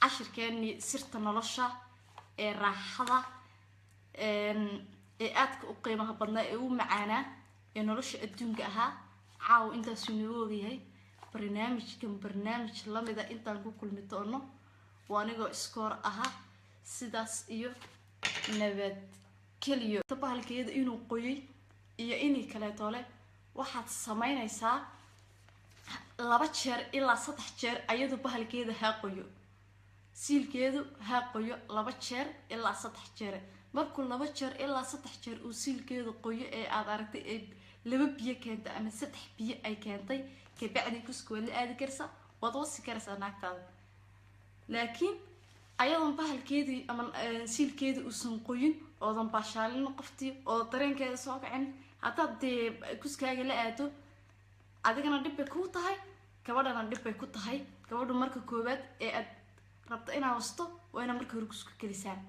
Speaker 1: cashirkeeni sirta nolosha ee raaxada aadka u qiimaha badnaa ee u macaana ee nolosha adduunka ahaa caaw intaas inuu ogyahay barnaamij lamida intaan ku kulmi doono waa anigoo iskoor aha sidaas iyo nabad kaliyo tabahalkeeda inuu qoyay iyo inii kaleeto le waxaad samaynaysaa 2 jeer ilaa 3 jeer ayadu bahalkeeda ha qoyo siilkeedu ha qoyo 2 jeer ilaa 3 jeer markuu 2 jeer ilaa 3 jeer uu siilkeedu qoyo ee aad aragtay ee 2 biyo keentay ama 3 biyo ay keentay ka bacdi kuskood la aadi karsa wad wasi karsa naagtaada laakiin ayadan bahalkeedii ama siilkeedu uusan qoyin oodan baashaalin qoftii oo dareenkeeda soo kacin hatta kuskaaga la aado adigana dib bay ku tahay gabadhana dib bay ku tahay gabadhu marka koobaad ee aad rabto inaad wasto waa inaad marka hore kusku kalisaan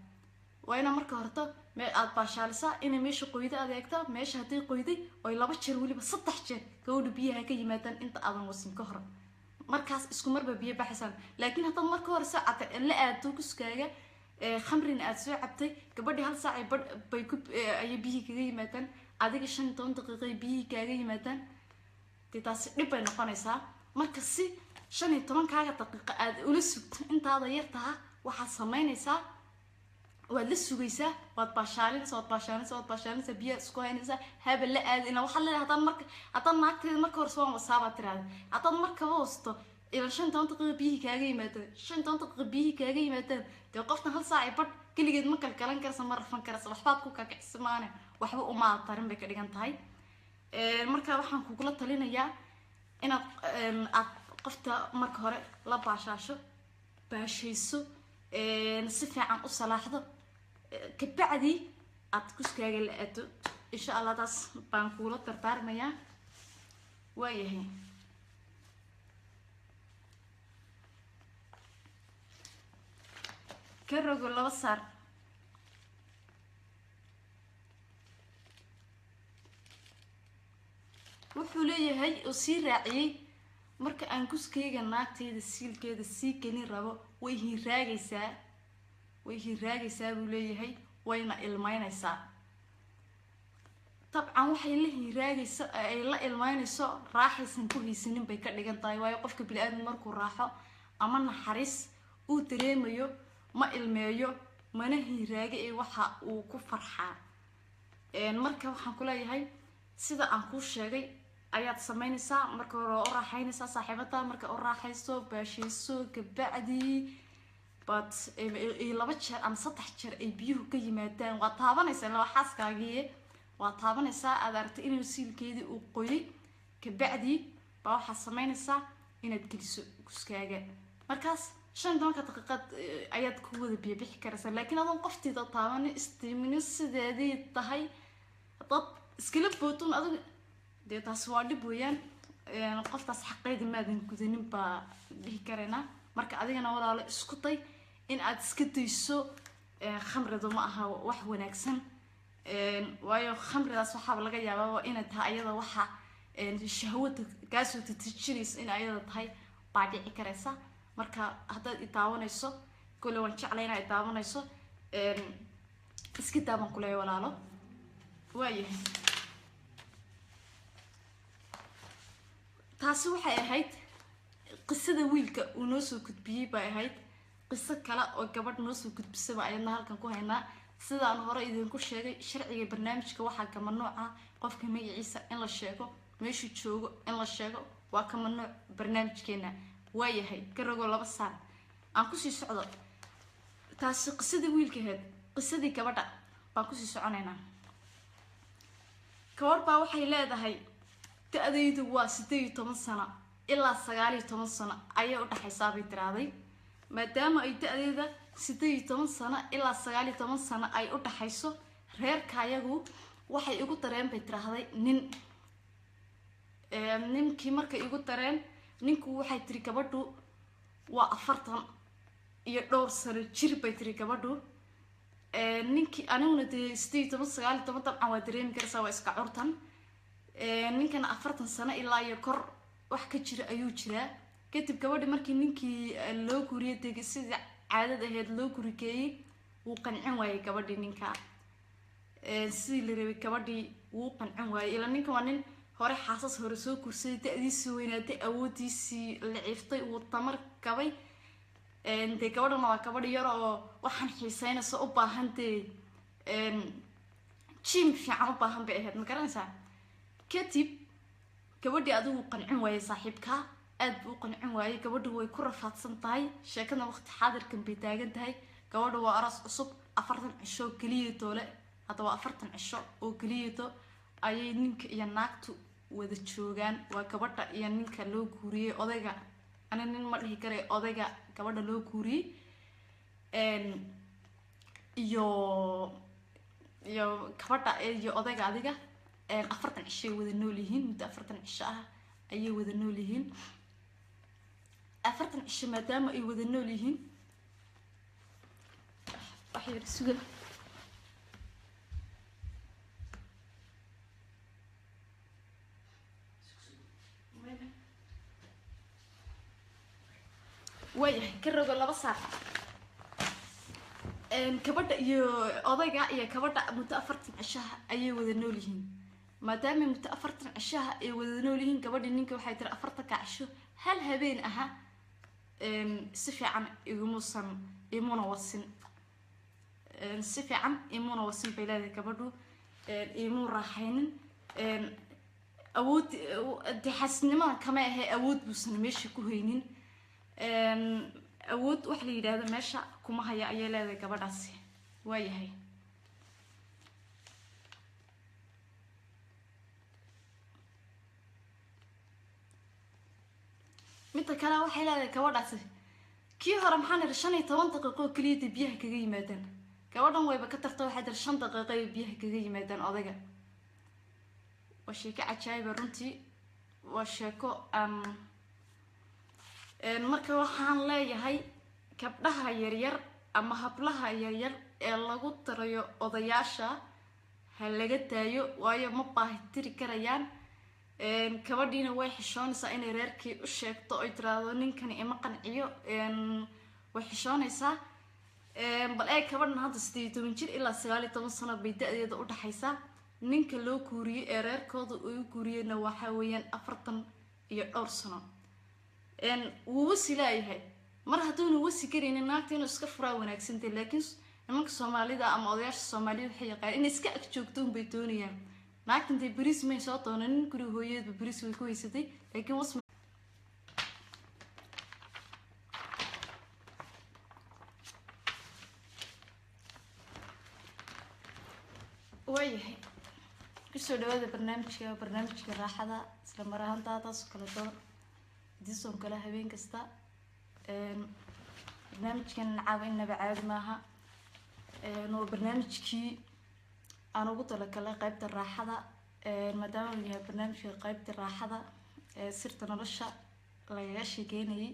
Speaker 1: waa inaad marka horto meel aad baashaalisa inay meesha qoyda adeegto meesha hadii qoyday oo 2 jeer waliba 3 jeer gabadhu biyaha ka yimaadaan inta aadan wasin ka hor markaas isku marba biyo baxaysan laakiin hadda marka hore saacad la aado kuskaaga khamrin aad soo cabtay gabadhi hal saac bay ku ay biyo kaga yimaadaan adiga 15 daqiiqo biyo kaga yimaadaan taas dib bay noqonaysaa marka si 15 kaaga daqiiqo aad ula sugto intaada yartaha waxa sameynaysaa waad la sugaysaa waad baashaalinaysaa biyo isku haynaysaa haba la aadina waxa la leeyahay hadan naagteeda marka hore soo wasaaba tiraada hadan marka hoosto ila 15 daqiiqo biyo kaaga yimaadaan 15 daqiiqo biyo kaaga yimaadaan qoftan hal saac bad kaligeed ma kalkalan karsa ma rafan karsa waxbaad ku kacsimaane waxba uma tarin bay ka dhigan tahay marka waxaan kugula talinayaa inaad aad qofta marka hore la baashaasho baashayso si fiican u salaaxdo ka bacdi aad kuskaaga la aado insha Allah taas baan kula tartaarmayaa waayahay كرجو الله بصر وحولي هاي أصير رعي مرك أنكوس كيجا ناقتي السيل كده السيل كني ربا ويه راجسا ولي هاي وين الماين سا طبعا وحي له راجسا لا الماين سا راح يسنكوه سنين بيكر لجن طاي ويقف كبلاد مركو راحة أما نحرس وتريميو ما ilmeeyo mana hiiraaga ee waxa uu ku farxaa marka waxaan ku leeyahay sida aan ku sheegay ayaad sameynaysaa marka hore u raaxaynaysaa saaxiibada marka u raaxayso baashayso kabacdi but laba jeer ama saddex jeer ay biyuhu ka yimaadaan waa taabanaysaa laba xaaskaagii waa taabanaysaa aad aragtay inuu siilkeedii uu qoyay kabacdi baa waxaad sameynaysaa inaad geliso kuskaaga markaas 15 daqiiqad ayaad ku wada biyo bixi karaysaa laakiin adoon qoftiida taaban istiimino sideedii tahay dad iskala bootun adiga dee taas waa dhib weeyaan qoftaas xaqeeda maadan gudanin baa dhihi karaynaa marka adigana walaalo isku day in aad iska dayso khamridu ma aha wax wanaagsan waayo khamridaas waxaa laga yaabaa inay tahay ayada waxa shahwada gaasoo tijinaysa in ayada tahay baa dhici karaysa marka haddaad i daawanayso kule waan jeclay inaad i daawanayso iska daaban kuleeya walaalo waayahay taasi waxay ahayd qisada wiilka uu noo soo gudbiyey bay ahayd qiso kale oo gabadh noo soo gudbisay baa ayadna halkan ku haynaa sidaan hore idinku sheegay sharciga barnaamijka waxaa ka mamnuuca qofka magaciisa in la sheego meeshuu joogo in la sheego waa ka mamnuuc barnaamijkeena waayahay garagoo 2 saac aan kusii socdo taasi qisadii wiilka ahayd qisadii gabadha baan kusii soconaynaa gabadh baa waxay leedahay da-deedu waa 18 sano ilaa 19 sano ayay u dhaxaysaa bay tiraaday maadaama ay da-deeda 18 sano ilaa 19 sano ay u dhaxayso reerkaayagu waxay igu dareen bay tiraahday ninkii markay igu dareen ninku waxay tiri gabadhu waa 40 iyo dhowr sano jir bay tiri gabadhu ninkii aniguna dee 18 19 dabcan waa dareemi karaysaa waa iska curtan ninkana 40 sano ilaa iyo kor wax ka jira ayuu jiraa kadib gabadhi markii ninkii loo guriyay deg sidii caadada ahayd loo gurigeeyay wuu qancin waayay gabadhi ninka sidii la rabay gabadhi wuu qancin waayay ilaa ninka waa nin hore xaasas hore soo kursaday da-diisii weynaatay awoodiisii la ciiftay uu tamar gabay dee gabadhana waa gabadh yar oo waxaan xiiseynaysa u baahan dee jim fiican u baahan bay ahayd ma garanaysaa kadib gabadhii adigu qancin waayay saaxiibka aad buu qancin waayay gabadhu way ku rafaadsan tahay sheekada waqti xaadirkan bay taagan tahay gabadhu waa aras cusub 40 cisho kaliya toole hadda waa 40 cisho oo kaliya to ayay ninka iyo naagtu wada joogaan waa gabadha iyo ninka loo guuriyay odayga ana nin ma dhihi karay odayga gabadha loo guuriyay iyo gabadha iyo odayga adiga 40 cisho wada nool yihiin muddo 40 cisho ah ayay wada nool yihiin 40 cisho maadaama ay wada nool yihiin waxay sugan waayahay garogo 2 saac gabadha iyo odayga iyo gabadha muddo 40 cisho ayay wada nool yihiin maadaama muddo 40 cisho ay wada nool yihiin gabadhi ninka waxay tiri 40 cisho hal habeen aha si fiican imuna wasin si fiican imuna wasin bay leedahay gabadhu imu raaxaynin awood xasnimada kama ahay awood buusan meesha ku haynin awood wax la yiraahdo meesha kuma haya ayay leedahay gabadhaasi waayahay midda kale waxay leedahay gabadhaasi kii hore maxaan ir 15 daqiiqo kaliya biyaha kaga yimaadaan gabadhan wayba ka tartay waxay dir 5 daqiiqo ay biyaha kaga yimaadaan odayga waa sheeko cajaa'ib runtii waa sheeko marka waxaan leeyahay gabdhaha yaryar ama hablaha yaryar ee lagu tarayo odayaasha ha laga daayo waayo ma baahi tiri karayaan gabadhiina way xishoonaysaa inay reerkii u sheegto oo tiraado ninkani ima qanciyo way xishoonaysaa bal ay gabadhan hadda 18 jir ilaa 19 sano bay da-deeda u dhaxaysaa ninka loo guuriyay ee reerkooda uu guuriyayna waxa weeyaan 40 iyo dhowr sano wuu wasi leeyahay mar hadduuna wasi karaynin naagta inuu iska furaa wanaagsantahay laakiin nimanka Soomaalida ama odayaasha Soomaalida waxay yaqaan in iska ag joogto bay doonayaan naagtan day bariis may soo doonanin guriga hooyadeedba bariis way ku haysatay laakiin wasma waayahay kusoo dhawaada barnaamijka raaxada isla mar ahaantaa taas kala door disoon kala habeen kasta barnaamijkan caawa inaba caadi maaha noo barnaamijkii aan ugu talagalay qaybta raaxada maadaama uu yahay barnaamijka qaybta raaxada sirta nolosha lagaga sheekeynayay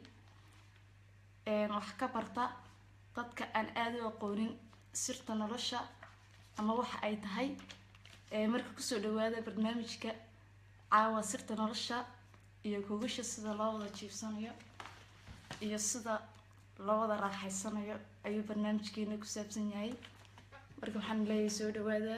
Speaker 1: wax ka barta dadka aan aad u aqoonin sirta nolosha ama waxa ay tahay marka kusoo dhawaada barnaamijka caawa sirta nolosha iyo gogasha sida loo wada jiifsanayo iyo sida loo wada raaxaysanayo ayuu barnaamijkeena ku saabsan yahay marka waxaan leeyahay soo dhawaada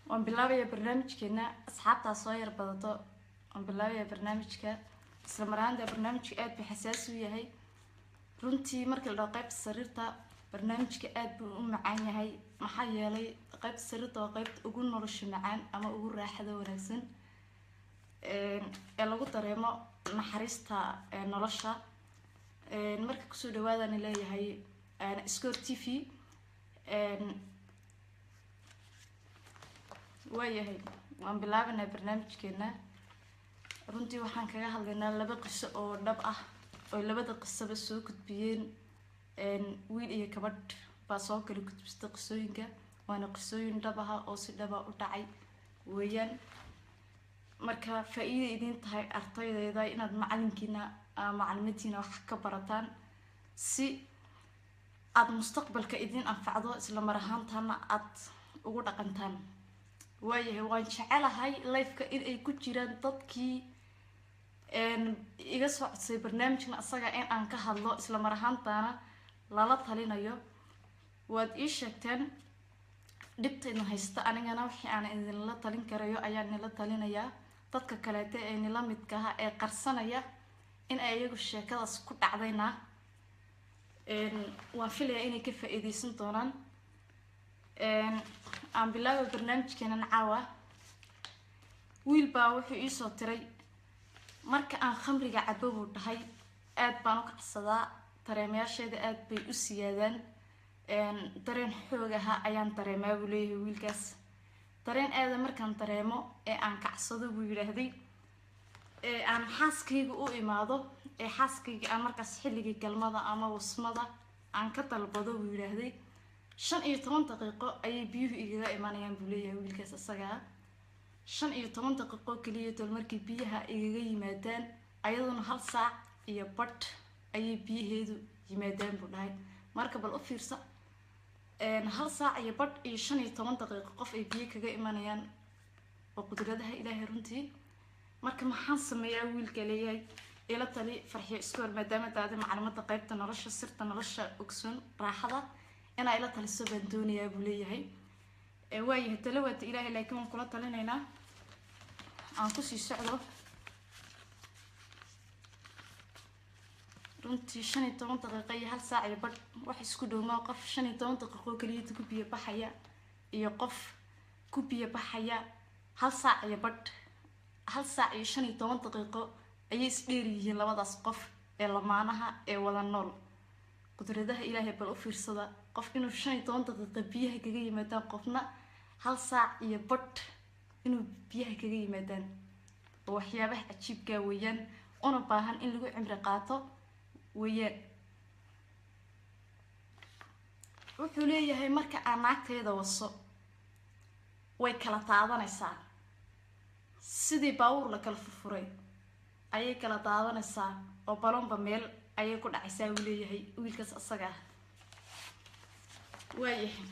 Speaker 1: waan bilaabaya barnaamijkeena asxaabtaa soo yar badato waan bilaabaya barnaamijka isla maraanta barnaamijka aad buu xasaasi u yahay runtii markii la dhaho qaybta sariirta barnaamijka aad buu u macaan yahay maxaa yeelay qaybta sariirta waa qaybta ugu nolosha macaan ama ugu raaxada wanaagsan ee lagu dareemo naxariista nolosha marka kusoo dhawaadaan leeyahay Score TV waayahay waan bilaabanaa barnaamijkeena runtii waxaan kaga hadlaynaa laba qiso oo dhab ah oo labada qisaba soo gudbiyeen wiil iyo gabadh baa soo kala gudbistay qisooyinka waana qisooyin dhab ah oo si dhab ah u dhacay weeyaan marka faa'iido idin tahay ardaydeeda inaad macalinkiina macalimiintiina wax ka barataan si aad mustaqbalka idin anfacdo isla mar ahaantaana aad ugu dhaqantaan waayahay waan jecelahay live-ka in ay ku jiraan dadkii iga soo codsay barnaamijkan asaga in aan ka hadlo isla mar ahaantaana lala talinayo waad ii sheegteen dhibtayna haysta anigana wixii aan idinla talin karayo ayaan nila talinayaa dadka kaleete ee nila midka ah ee qarsanaya in ay iyagu sheekadaas ku dhacdayna waan filayaa inay ka faa'iideysan doonaan aan bilaabo barnaamijkeenan caawa wiil baa wuxuu ii soo tiray marka aan khamriga cabo buu dhahay aad baan u kacsadaa dareemayaasheeda aad bay u siyaadaan dareen xoog aha ayaan dareemaa buu leeyahay wiilkaas dareen aada markaan dareemo ee aan kacsado buu yidhaahday ee aan xaaskayga u imaado ee xaaskayga aan markaas xilligii galmada ama wasmada aan ka dalbado buu yidhaahday 15 daqiiqo ayay biyuhu igaga imanayaan buu leeyahay wiilkaas asagaa 15 daqiiqo kaliya tol markii biyaha igaga yimaadaan ayaduna 1 saac iyo badh ayay biyaheedu yimaadaan buu dhahay marka bal u fiirsa 1 saac iyo badh iyo 15 daqiiqo qof ay biyo kaga imanayaan oo qudradaha ilaahay runtii marka maxaan sameeyaa wiilka leeyahay ila tali farxiyo Score maadaama taadi macluumaadka qaybta nolosha sirta nolosha ogsoon raaxada ina ila taliso baan doonayaa buu leeyahay waayahay talawaata ilaahay laakiin waan kula talinaynaa aan ku sii socdo runtii 15 daqiiqo iyo 1 saac iyo badh wax isku dhowmaa qof 15 daqiiqo kaliya ku biyo baxaya iyo qof ku biyo baxaya 1 saac iyo badh 1 saac iyo 15 daqiiqo ayay isdheer yihiin labadaas qof ee lamaanaha ee wada nool qudradaha ilaahay bal u fiirsada qof inuu 15 daqiiqo biyaha kaga yimaadaan qofna 1 saac iyo badh inuu biyaha kaga yimaadaan waxyaabaha cajiibka weeyaan una baahan in lagu cimri qaato weeyaan wuxuu leeyahay marka aan naagteeda waso way kala taadanaysaa sidii baawur la kala furfuray ayay kala taadanaysaa oo balonba meel ayay ku dhacaysaa uu leeyahay wiilkaas asaga ah waayahay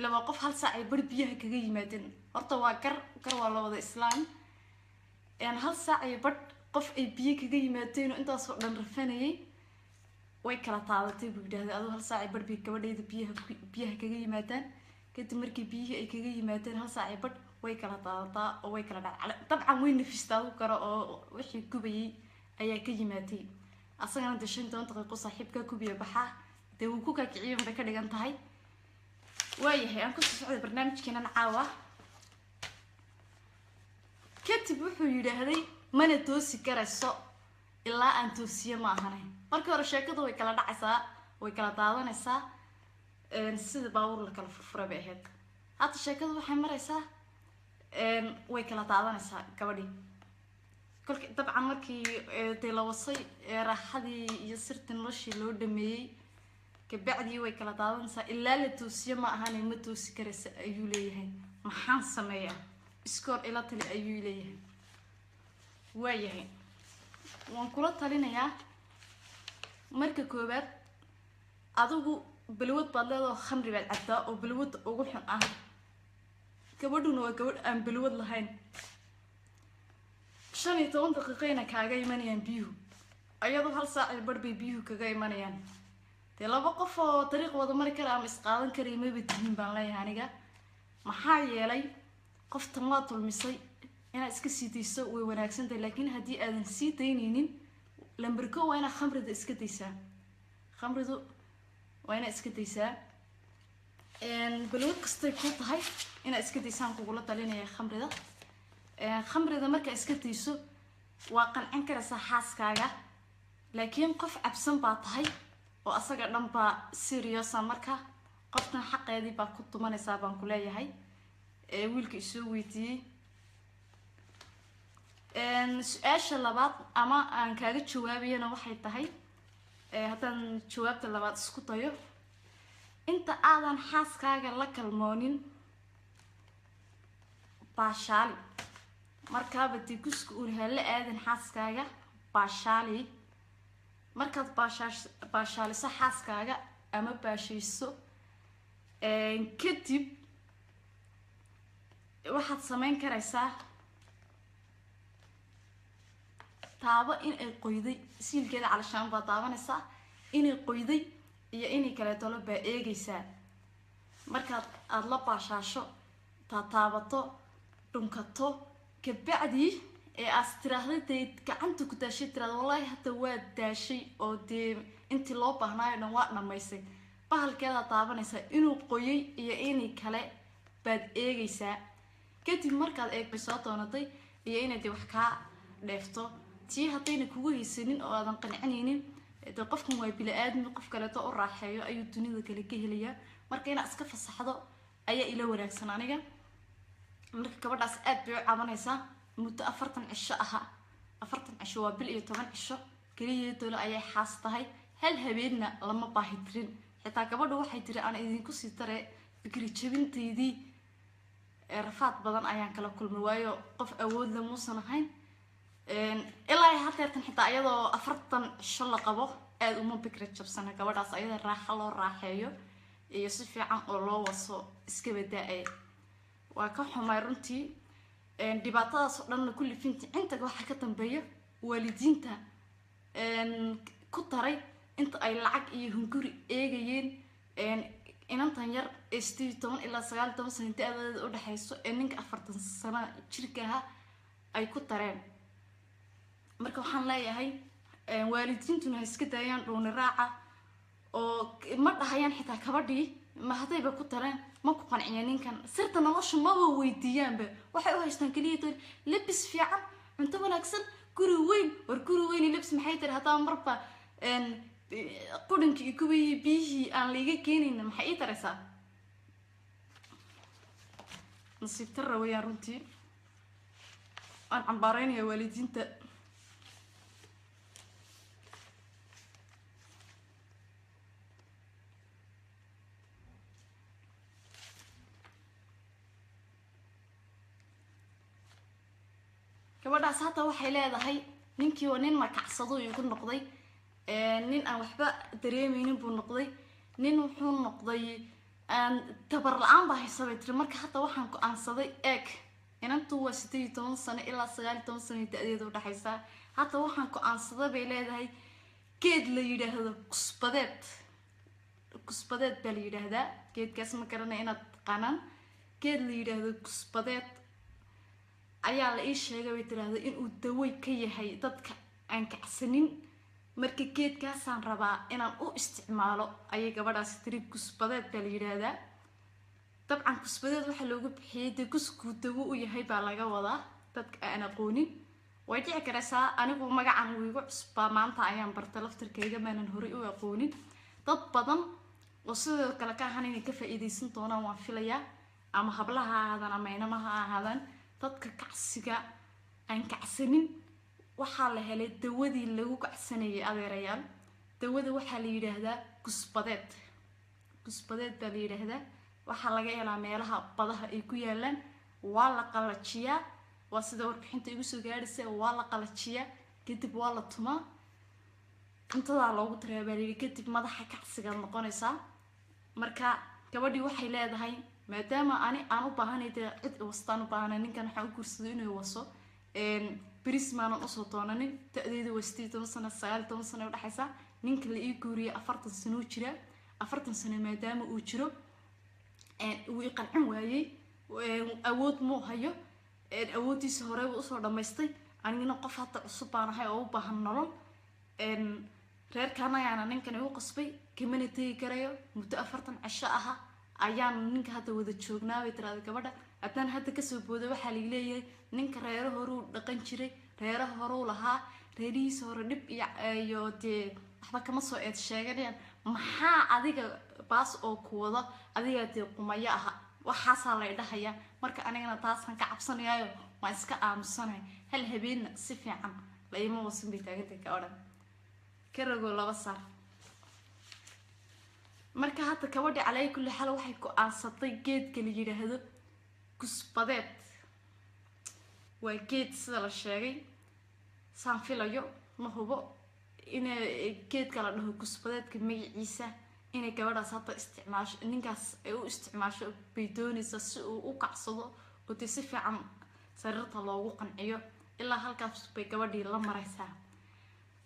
Speaker 1: laba qof 1 saac ay bar biyaha kaga yimaadeen horta waa gar waa la wada islaam 1 saac ay bar qof ay biyo kaga yimaadeen intaas oo dhan rafanayay way kala taadatay buu yiraahday adoo 1 saac ay bar gabadheeda biyaha kaga yimaadaan kadib markii biyihii ay kaga yimaadeen 1 saac ay bar way kala daadataa oo way kala dhacday dabcan way nafistaa u karo oo wixii gubayay ayaa ka yimaatay asagana 15 daqiiqo saaxiibka gubiya baxa dee uu ku kaciyay bay ka dhigan tahay waayahay aan ku soo socday barnaamijkeena caawa kadib wuxuu yiraahday mana toosi karayso ilaa aan toosiyo ma ahanay markii hore sheekadu way kala dhacaysaa way kala daadanaysaa sida baawur la kala furfuray bay ahayd hadda sheekadu waxay maraysaa way kala daadanaysaa gabadhii kolkii dabcan markii la wasay raaxadii iyo sirta noloshii loo dhameeyay kabacdii way kala daadanaysaa ilaa la toosiyo ma ahanay ma toosi karayso ayuu leeyahay maxaan sameeyaa iskoor ila tali ayuu leeyahay waayahay waan kula talinayaa marka koobaad adigu balwad baad leedahay khamri baad cabtaa oo balwad ugu xun ah gabadhuna waa gabadh aan balwad lahayn 15 daqiiqayna kaaga imanayaan biyuhu ayadoo hal saac bar bay biyuhu kaga imanayaan dee laba qof oo dariiq wada mari kara ama isqaadan karay ma badin baan leeyahay aniga maxaa yeelay qoftan waa tulmisay inaad iska sii dayso way wanaagsan tahay laakiin haddii aadan sii daynaynin lambarko waa inaad khamrida iska daysaa khamridu waa inaad iska daysaa balwad kastay ku tahay inaad iska daysaan kugula talinaya khamrida khamrida marka iska dayso waa qancin karaysaa xaaskaaga laakiin qof cabsan baa tahay oo asaga dhan baa serious marka qoftan xaqeedii baa ku tumanaysaa baan ku leeyahay wiilka isoo weydiiyey su-aasha labaad ama aan kaaga jawaabayana waxay tahay haddaan jawaabta labaad isku dayo inta aadan xaaskaaga la kalmoonin baashaali markaaba diguska unaha la aadan xaaskaaga baashaali markaad baashaaliso xaaskaaga ama baashayso kadib waxaad samayn karaysaa taabo in ay qoyday siilkeeda calashaan baa daawanaysaa inay qoyday iyo inay kale tolo baa eegaysaa markaad aad la baashaasho taabato dhunkato kabacdii ee aad tiraahday dee gacanta ku daashay tiraahdo wallaahi hadda waa daashay oo dee intii loo baahnaayo dhan waa dhammaysay bahalkeeda daawanaysaa inuu qoyay iyo inay kale baad eegaysaa kadib markaad eegtay soo doonatay iyo inay dee wax kaa dheefto tii haddayna kugu haysanin oo aadan qancinaynin dee qofkan waa bili-aadmi qof kaleeto u raaxeeyo ayuu dunida kale ka helayaa marka inaad iska fasaxdo ayaa ila wanaagsan aniga marka gabadhaas aad bay u cabanaysaa muddo 40 cisho aha 40 cisho waa bil iyo 10 cisho kaliya dolo ayay xaas tahay hal habeenna lama baahi tirin xitaa gabadhu waxay tiri aan idinku sii tare fikri jabinteedii rafaad badan ayaan kala kulmay waayo qof awood la muusan ahayn ilaa hadeertan xitaa iyadoo 40 cisho la qabo aad uma fikri jabsana gabadhaas ayada raaxa loo raaxeeyo iyo si fiican oo loo waso iska badaa waa ka xumay runtii dhibaatadaas oo dhan kulli finti inta waxa ka dambeeyo waalidiinta ku taray inta ay lacag iyo hunguri eegayeen inantan yar 18 ilaa 19 sano da'deeda u dhaxayso ninka 40 sano jirka ah ay ku tareen marka waxaan leeyahay waalidiintuna iska daayaan dhoon raaca oo ma dhahayaan xitaa kabadhii ma hadayba ku tareen ma ku qanciyeen ninkan sirta nolosha ma weydiiyaanba waxay u haystaan kaliya toon labis fiican cunto wanaagsan guri weyn war guri weyn labis maxay tir hadaa marba qudinki kubii bihii aan liiga keenin maxay ii taraysaa nasiib tarra weeyaan runtii aan cambaaraynaya waalidiinta gabadhaas hata waxay leedahay ninkii oo nin makacsado igu noqday nin aan waxba dareemaynin buu noqday nin wuxuu noqday aan tabar la'aan baa haysabay tiri marka hata waxaan ku aansaday eeg inantu waa 18 sano ilaa 19 sano da'deedu u dhaxaysa hata waxaan ku aansaday bay leedahay geed la yiraahdo kusbadeed baa la yiraahdaa geedkaas ma garanay inaad qanaan geed la yiraahdo kusbadeed ayaa la ii sheegay way tiraahdo inuu daway ka yahay dadka aan kacsanin marka geedkaasaan rabaa inaan u isticmaalo ayay gabadhaasi tiri kusbadeed baa la yidhaahdaa dabcan kusbadeed waxaa loogu bixiyey dee kusku dawo u yahay baa laga wadaa dadka aan aqoonin way dhici karaysaa anigu magacan wuu igu cusbaa maanta ayaan bartay laftirkayga maanan horey u aqoonin dad badan oo sidoo kale ka ahaan inay ka faa'iidaysan doonaan waan filayaa ama hablaha ha ahaadaan ama inamaha ha ahaadaan dadka kacsiga aan kacsanin waxaa la helay dawadii lagu kacsanayay adeerayaal dawada waxaa la yidhaahdaa kusbadeed baa la yidhaahdaa waxaa laga helaa meelaha badaha ay ku yaalaan waa la qalajiyaa waa sida warbixinta igu soo gaadhaysa waa la qalajiyaa kadib waa la tumaa cuntadaa loogu tirayaa baa layidhi kadib madaxa kacsigaad noqonaysaa marka gabadhii waxay leedahay maadaama aan u baahanay dee cid wastaan u baahanay ninkan waxaan u guursaday inuu waso beris maanan usoo doonanin da-deeda waa 18 sano 19 sano u dhaxaysa ninka la ii guuriyay 40 sano jira 40 sano maadaama uu jiro uu i qancin waayay awood muu hayo awoodiisa hore uu usoo dhamaystay anigana qof hadda cusub baan ahay oo u baahan nolol reerkaan ayaana ninkan igu qasbay kamana tegi karayo muddo 40 cisho aha ayaan ninka hadda wada joognaa way tiraahday gabadha haddaan hadda kasoo booday waxaa la leeyahay ninka reero horuu dhaqan jiray reeraha horuu lahaa reerihiisa hore dhib iyo dee waxba kama soo eed sheeganayaan maxaa adiga baas oo ku wada adiga dee qumaya aha waxaasaa la idhahayaa marka anigana taasaan ka cabsanayaayo waan iska aamusanay hal habeenna si fiican la ima wasan bay taagantay ka odhan ka rago 2 saar marka hadda gabadhi calay kulli xal waxay ku aansatay geedka la yiraahdo kusbadeed waa geed sida la sheegay saan filayo ma hubo in geedka la dhaho kusbadeedka magaciisa inay gabadhaas hadda isticmaasho ninkaas ay u isticmaasho bay doonaysaa si uu u kacsado oo si fiican sariirta loogu qanciyo ilaa halkaas bay gabadhii la maraysaa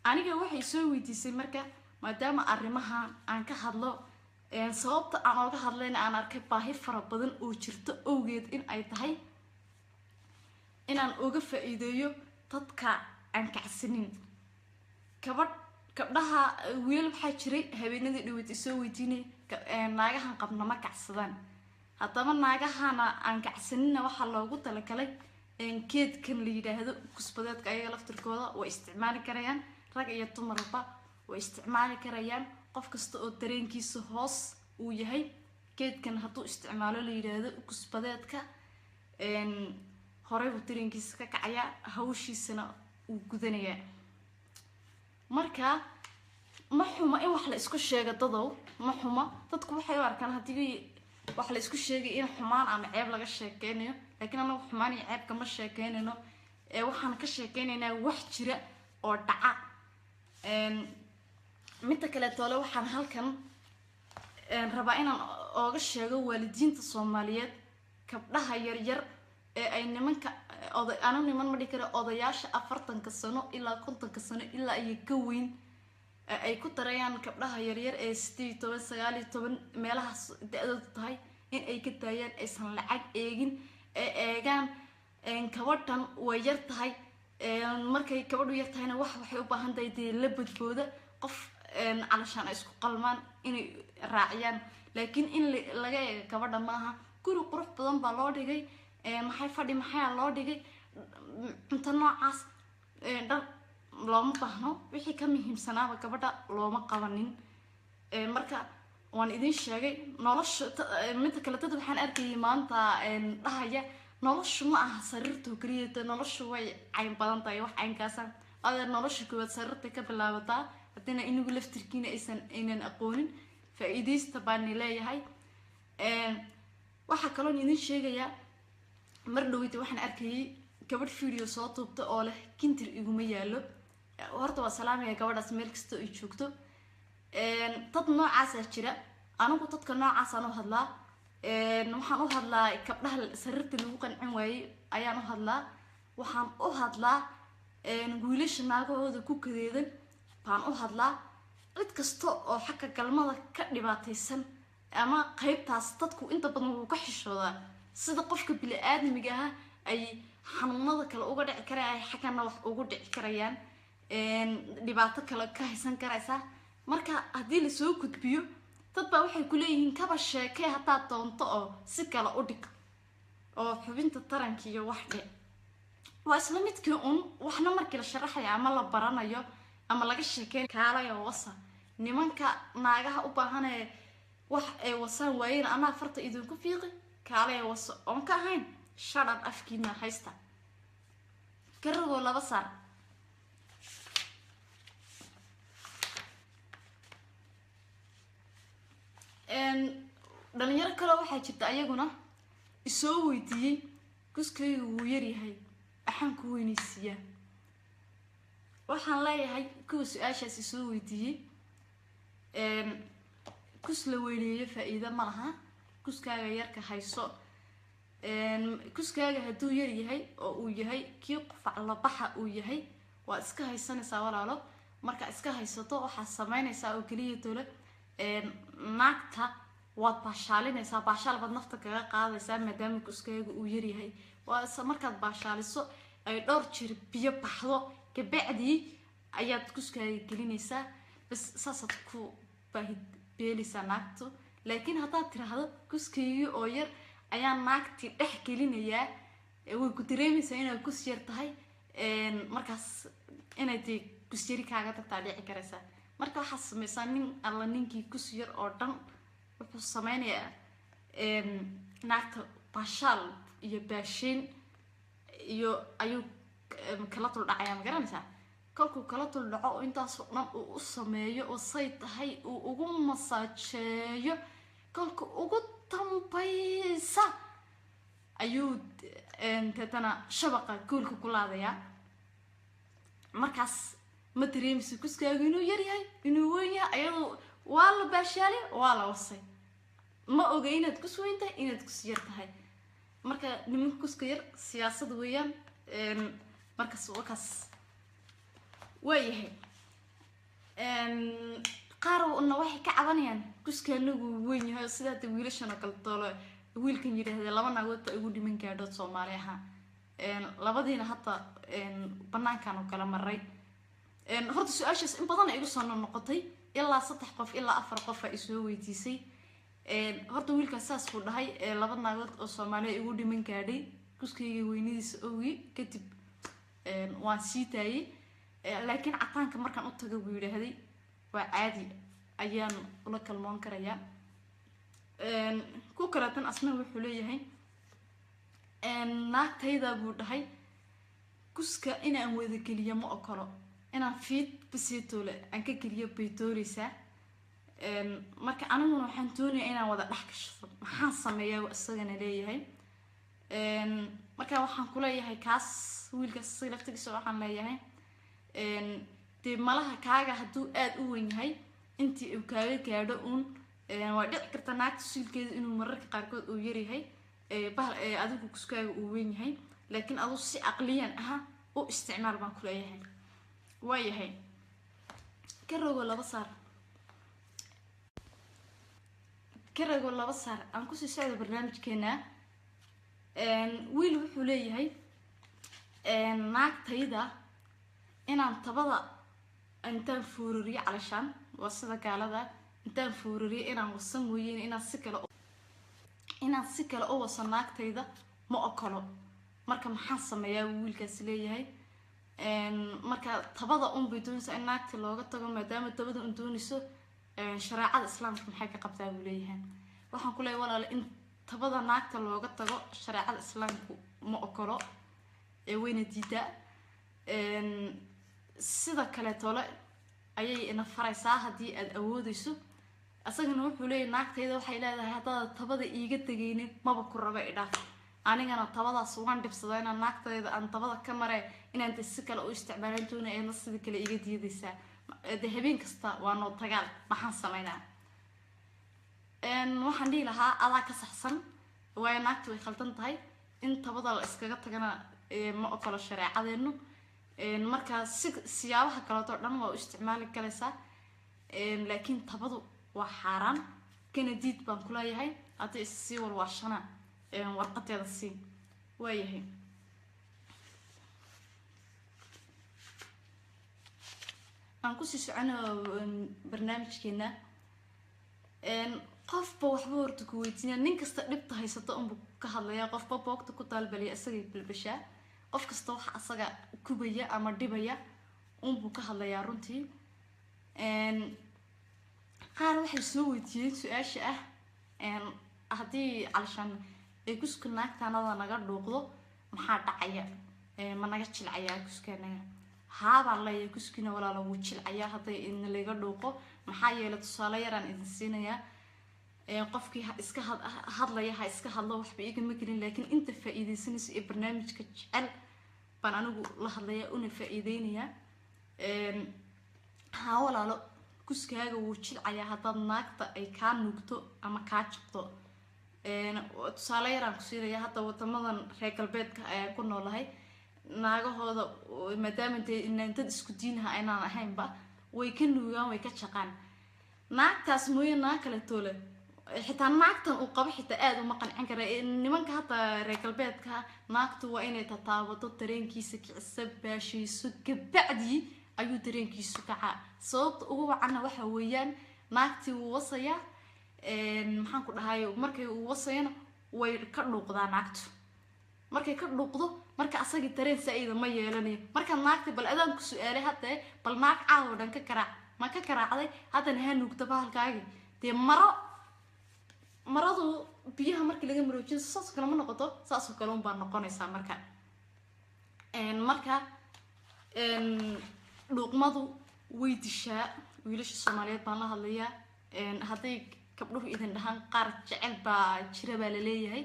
Speaker 1: aniga waxay soo weydiisay marka maadaama arrimahan aan ka hadlo sababta aan uga hadlayna aan arkay baahi fara badan oo jirto awgeed in ay tahay inaan uga faa'iideeyo dadka aan kacsanin gabdhaha wiil waxaa jiray habeenadii dhaweyd soo weydiinay naagahan qabna ma kacsadaan haddaba naagahana aan kacsanina waxaa loogu talagalay geedkan la yidhaahdo kusbadeedka ayaga laftirkooda way isticmaali karayaan rag iyo dumarba way isticmaali karayaan qof kasta oo dareenkiisa hoos uu yahay geedkan hadduu isticmaalo la yidhaahdo kusbadeedka horey buu dareenkiisa ka kacayaa hawshiisana uu gudanayaa marka ma xuma in wax la isku sheego dadow ma xuma dadku waxay u arkaan haddii wax la isku sheegay in xumaan ama ceeb laga sheekeynayo laakiin anagu xumaan iyo ceeb kama sheekeynayno waxaan ka sheekeynaynaa wax jira oo dhaca midda kale toole waxaan halkan rabaa inaan ooga sheego waalidiinta Soomaaliyeed gabdhaha yaryar ee ay nimanka anu niman ma dhihi karo odayaasha 40 sano ilaa 50 sano ilaa ay ka weyn ay ku tarayaan gabdhaha yaryar ee 18 19 meelahaas da'doodu tahay in ay ka taayaan aysan lacag eegin ee eegaan gabadhan way yar tahay markay gabadhu yar tahayna waxay u baahan tahay la badbooda qof علشان اسكو قلمان إني راعيان لكن إن لقى كبرنا معها كل قروح بدن بالودي محي فدي محي الودي أنت نوعاس ده لو ما بحنا وحي كم يهم سنة وكبرنا لو ما قوانين مركا وان إذن شيء نلاش متى كلا تدو حن أركي ما أنت هي نلاش ما سررته كريت نلاش شوي عين بدن طيب عين كاسن هذا نلاش كوت سررته قبل بتا hadana inagu laftirkiina aynan aqoonin faa'iideysta baan leeyahay waxa kale oo idin sheegaya mar dhaweyta waxaan arkay gabadh video soo duubta oo leh kintir iguma yaalo horta waa salaamaya gabadhaas meel kasta ay joogto dad noocaas ah jira anigu dadka noocaas aan u hadlaa waxaan u hadlaa gabdhaha sariirta lagu qancin waayay ayaan u hadlaa waxaan u hadlaa wiilasha naagahooda ku kadeedan baan u hadlaa cid kasta oo xagga galmada ka dhibaataysan ama qaybtaas dadku inta badan uu ka xishoodaa sida qofka bili aadamiga ah ay xanuunada kale uga dhici karayaan xagana wax ugu dhici karayaan dhibaato kale ka haysan karaysa marka haddii la soo gudbiyo dad baa waxay ku leeyihiin kaba sheekay hataa doonto oo si kale u dhig oo xubinta taranka iyo wax dhe waa isla midkii waxna markii la sharaxayo ama la baranayo ama laga sheekeyn kaalayo wasa nimanka naagaha u baahan wax ay wasaan waayeen ama farta idinku fiiqi kaalayo wasa on ka ahayn sharan afkiina haysta karago laba saar dhalinyaro kale waxaa jirta ayaguna isoo weydiiyey kuskaygu wuu yaryahay waxaan ku weynaysiiyaa waxaan leeyahay kuwa su-aashaas isoo weydiiyey kus la weyneeyo faa-iido ma laha kuskaaga yarka hayso kuskaaga hadduu yar yahay oo uu yahay kii qufac labaxa uu yahay waa iska haysanaysaa walaalo marka iska haysato waxaa sameynaysaa oo keliya dole naagta waad baashaalinaysaa baashaal baad nafta kaga qaadaysaa maadaama kuskaaga uu yaryahay waa markaad baashaaliso ay dhowr jeer biyo baxdo kabacdii ayaad kuskaaga gelinaysaa bas saasaad ku baahid beelaysaa naagtu laakiin haddaad tiraahdo kuskaygii oo yar ayaa naagtii dhex gelinayaa way ku dareemaysaa inaad kus yar tahay markaas inaad kus yari kaaga tagtaa dhici karaysaa marka waxaa samaysaa nin alla ninkii kus yar oo dhan wuxuu sameynayaa naagta baashaal iyo baashiin iyo ayuu kala dul dhacayaa ma garanaysaa kolkuu kala dul dhaco oo intaasoo dhan uu u sameeyo oo say tahay uu ugu masaajeeyo kolka ugu dambaysa ayuu deetana shabaqa goolka ku laadayaa markaas ma dareemaysa kuskaagu inuu yaryahay inuu weyn yahay ayadoo waa la baashaalay waa la wasay ma oga inaad kus weyn tahay inaad kus yar tahay marka nimanka kuska yar siyaasad weeyaan markaas wakaas waayahay qaarna waxay ka cabanayaan kuskaanagu weyn yahay sida hadda wiilashan oo kale doolo wiilkan yidhaahda laba naagood baa igu dhiman gaadhood Soomaali ahaan labadiina hadda banaankan oo kala maray horta su-aashaas in badan ay igu soo noqotay ilaa 3 qof ilaa 4 qof ay soo weydiisay horta wiilkaas saas ku dhahay laba naagood oo Soomaali igu dhiman gaadhay kuskayga weynidiisa oogi kadib waan sii taayay laakiin caqaanka markaan u tago buu yiraahday waa caadi ayaan ula kalmoon karayaa ku kalaatan asna wuxuu leeyahay naagtayda buu dhahay kuska inaan wada geliyo ma okolo inaan fiid basiitoole aan ka geliyo baytooleysaa marka aniguna waxaan doonayaa inaan wada dhex gasho maxaan sameeyaa isagana leeyahay marka waxaan ku leeyahay kaas wiilkaas si laftigiisa waxaan leeyahay dee malaha kaaga hadduu aad u weyn yahay intii uu kaaga gaadho waa dhici karta naagta silkeeda inuu mararka qaarkood uu yaryahay adigu kuskaaga uu weyn yahay laakiin aduu si aqliyan aha u isticmaal baan ku leeyahay waayahay karago laba saar aan kusii socdo barnaamijkeena wiil wuxuu leeyahay naagtayda inaan tabada intaan fuururiyo calashaan waa sida gaalada intaan fuururiyo inaan wasan mooyeen inaan si kale u wasan naagtayda ma okolo marka maxaan sameeyaa wiilkaas leeyahay marka tabada bay doonaysaa in naagta looga tago maadaama tabada doonayso shariicada islaamka maxay ka qabtaa buu leeyahay waxaan ku leeyahay walaal in tabada naagta looga tago shariicada islaamku ma okolo wayna diidaa sida kale tole ayay ina faraysaa haddii aad awoodayso asagana wuxuu leeyahay naagtayda waxay leedahay haddaad tabada iiga tagaynin maba ku raba idhaaf anigana tabadaas waan dhibsadaa inaan naagtayda aan tabada ka maray inaan si kale u isticmaalan doonay ayna sidii kale iga diidaysaa habeen kasta waa noo tagaal maxaan sameynaa waxaan dhihi lahaa adaa ka saxsan waayo naagtu way khaldan tahay in tabada la iskaga tagana ma okolo shareecadeenu marka siyaabaha kaleeto dhan waa u isticmaali karaysaa laakiin tabadu waa xaaraan kana diid baan ku leeyahay haddii sii walwaashana warqadeeda sii waayahay aan ku sii socono barnaamijkeena qofba waxba horta ku weydiinaya nin kasta dhibta haysato unbu ka hadlaya qofba boogta ku taalbaliya isagay bilbashaa qof kasta waxa asaga kubaya ama dhibaya unbu ka hadlayaa runtii qaar waxay soo weydiiyeen su-aasha ah haddii calashaan ay kusku naagtaanada naga dhuuqdo maxaa dhacaya ma naga jilcayaa kuskeenaga haabaan leeyahay kuskiina walaalo wuu jilcayaa hadday in laga dhuuqo maxaa yeelay tusaale yaraan idin siinayaa qofkii iska hadlaya ha iska hadlo waxba igama gelin laakiin inta faa'iideysanaysa ee barnaamijka jecel baan anigu la hadlayaa una faa'iideynayaa haa walaalo kuskaaga wuu jilcayaa haddaad naagta ay kaa nuugto ama kaa jabto tusaale yaraan ku siinayaa hadda wadamadan reer galbeedka ayaan ku noolahay naagahooda maadaama dad isku diinaha aynaan ahaynba way ka nuugaan way ka jaqaan naagtaas mooye naag kale toole xitaa naagtan uu qabo xitaa aad uma qancin kara nimanka hadda reer galbeedka naagtu waa inay tataabato dareenkiisa kicisa baashayso gabacdii ayuu dareenkiisu kacaa sababta ugu wacanna waxa weeyaan naagtii wuu wasayaa maxaan ku dhahay markay uu wasayana way ka dhuuqdaa naagtu markay ka dhuuqdo marka asagii dareen saa-ida ma yeelanayo marka naagta bal adaan ku su-aalay hadda bal naag caado dhan ka karaac ma ka karaacday haddana ha nuugta bahalkaagi dee maradu biyaha markii laga maroojiyo saas kale ma noqoto saasoo kale unbaa noqonaysaa marka dhuuqmadu way dishaa wiilasha Soomaaliyeed baan la hadlayaa hadday gabdhuhu idin dhahaan qaar jecel baa jira baa la leeyahay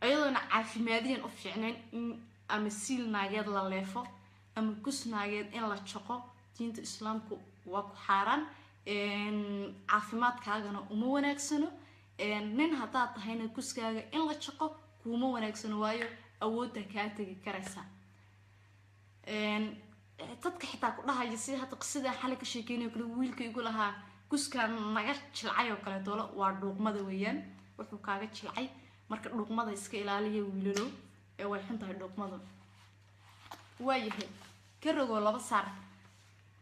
Speaker 1: ayadoona caafimaadiyan u fiicnayn ama siil naageed la leefo ama kus naageed in la jaqo diinta islaamku waa ku xaaraan caafimaadkaagana uma wanaagsano nin haddaad tahayna kuskaaga in la jaqo kuma wanaagsano waayo awoodda kaa tegi karaysa dadka xitaa ku dhahaya sida hadda qisada xalay ka sheekeynayo kale wiilka igu lahaa kuskaan naga jilcay oo kale doolo waa dhuuqmada weeyaan wuxuu kaaga jilcay marka dhuuqmada iska ilaaliya wiilalow way xun tahay dhuuqmadu waayahay ka rogoo laba saar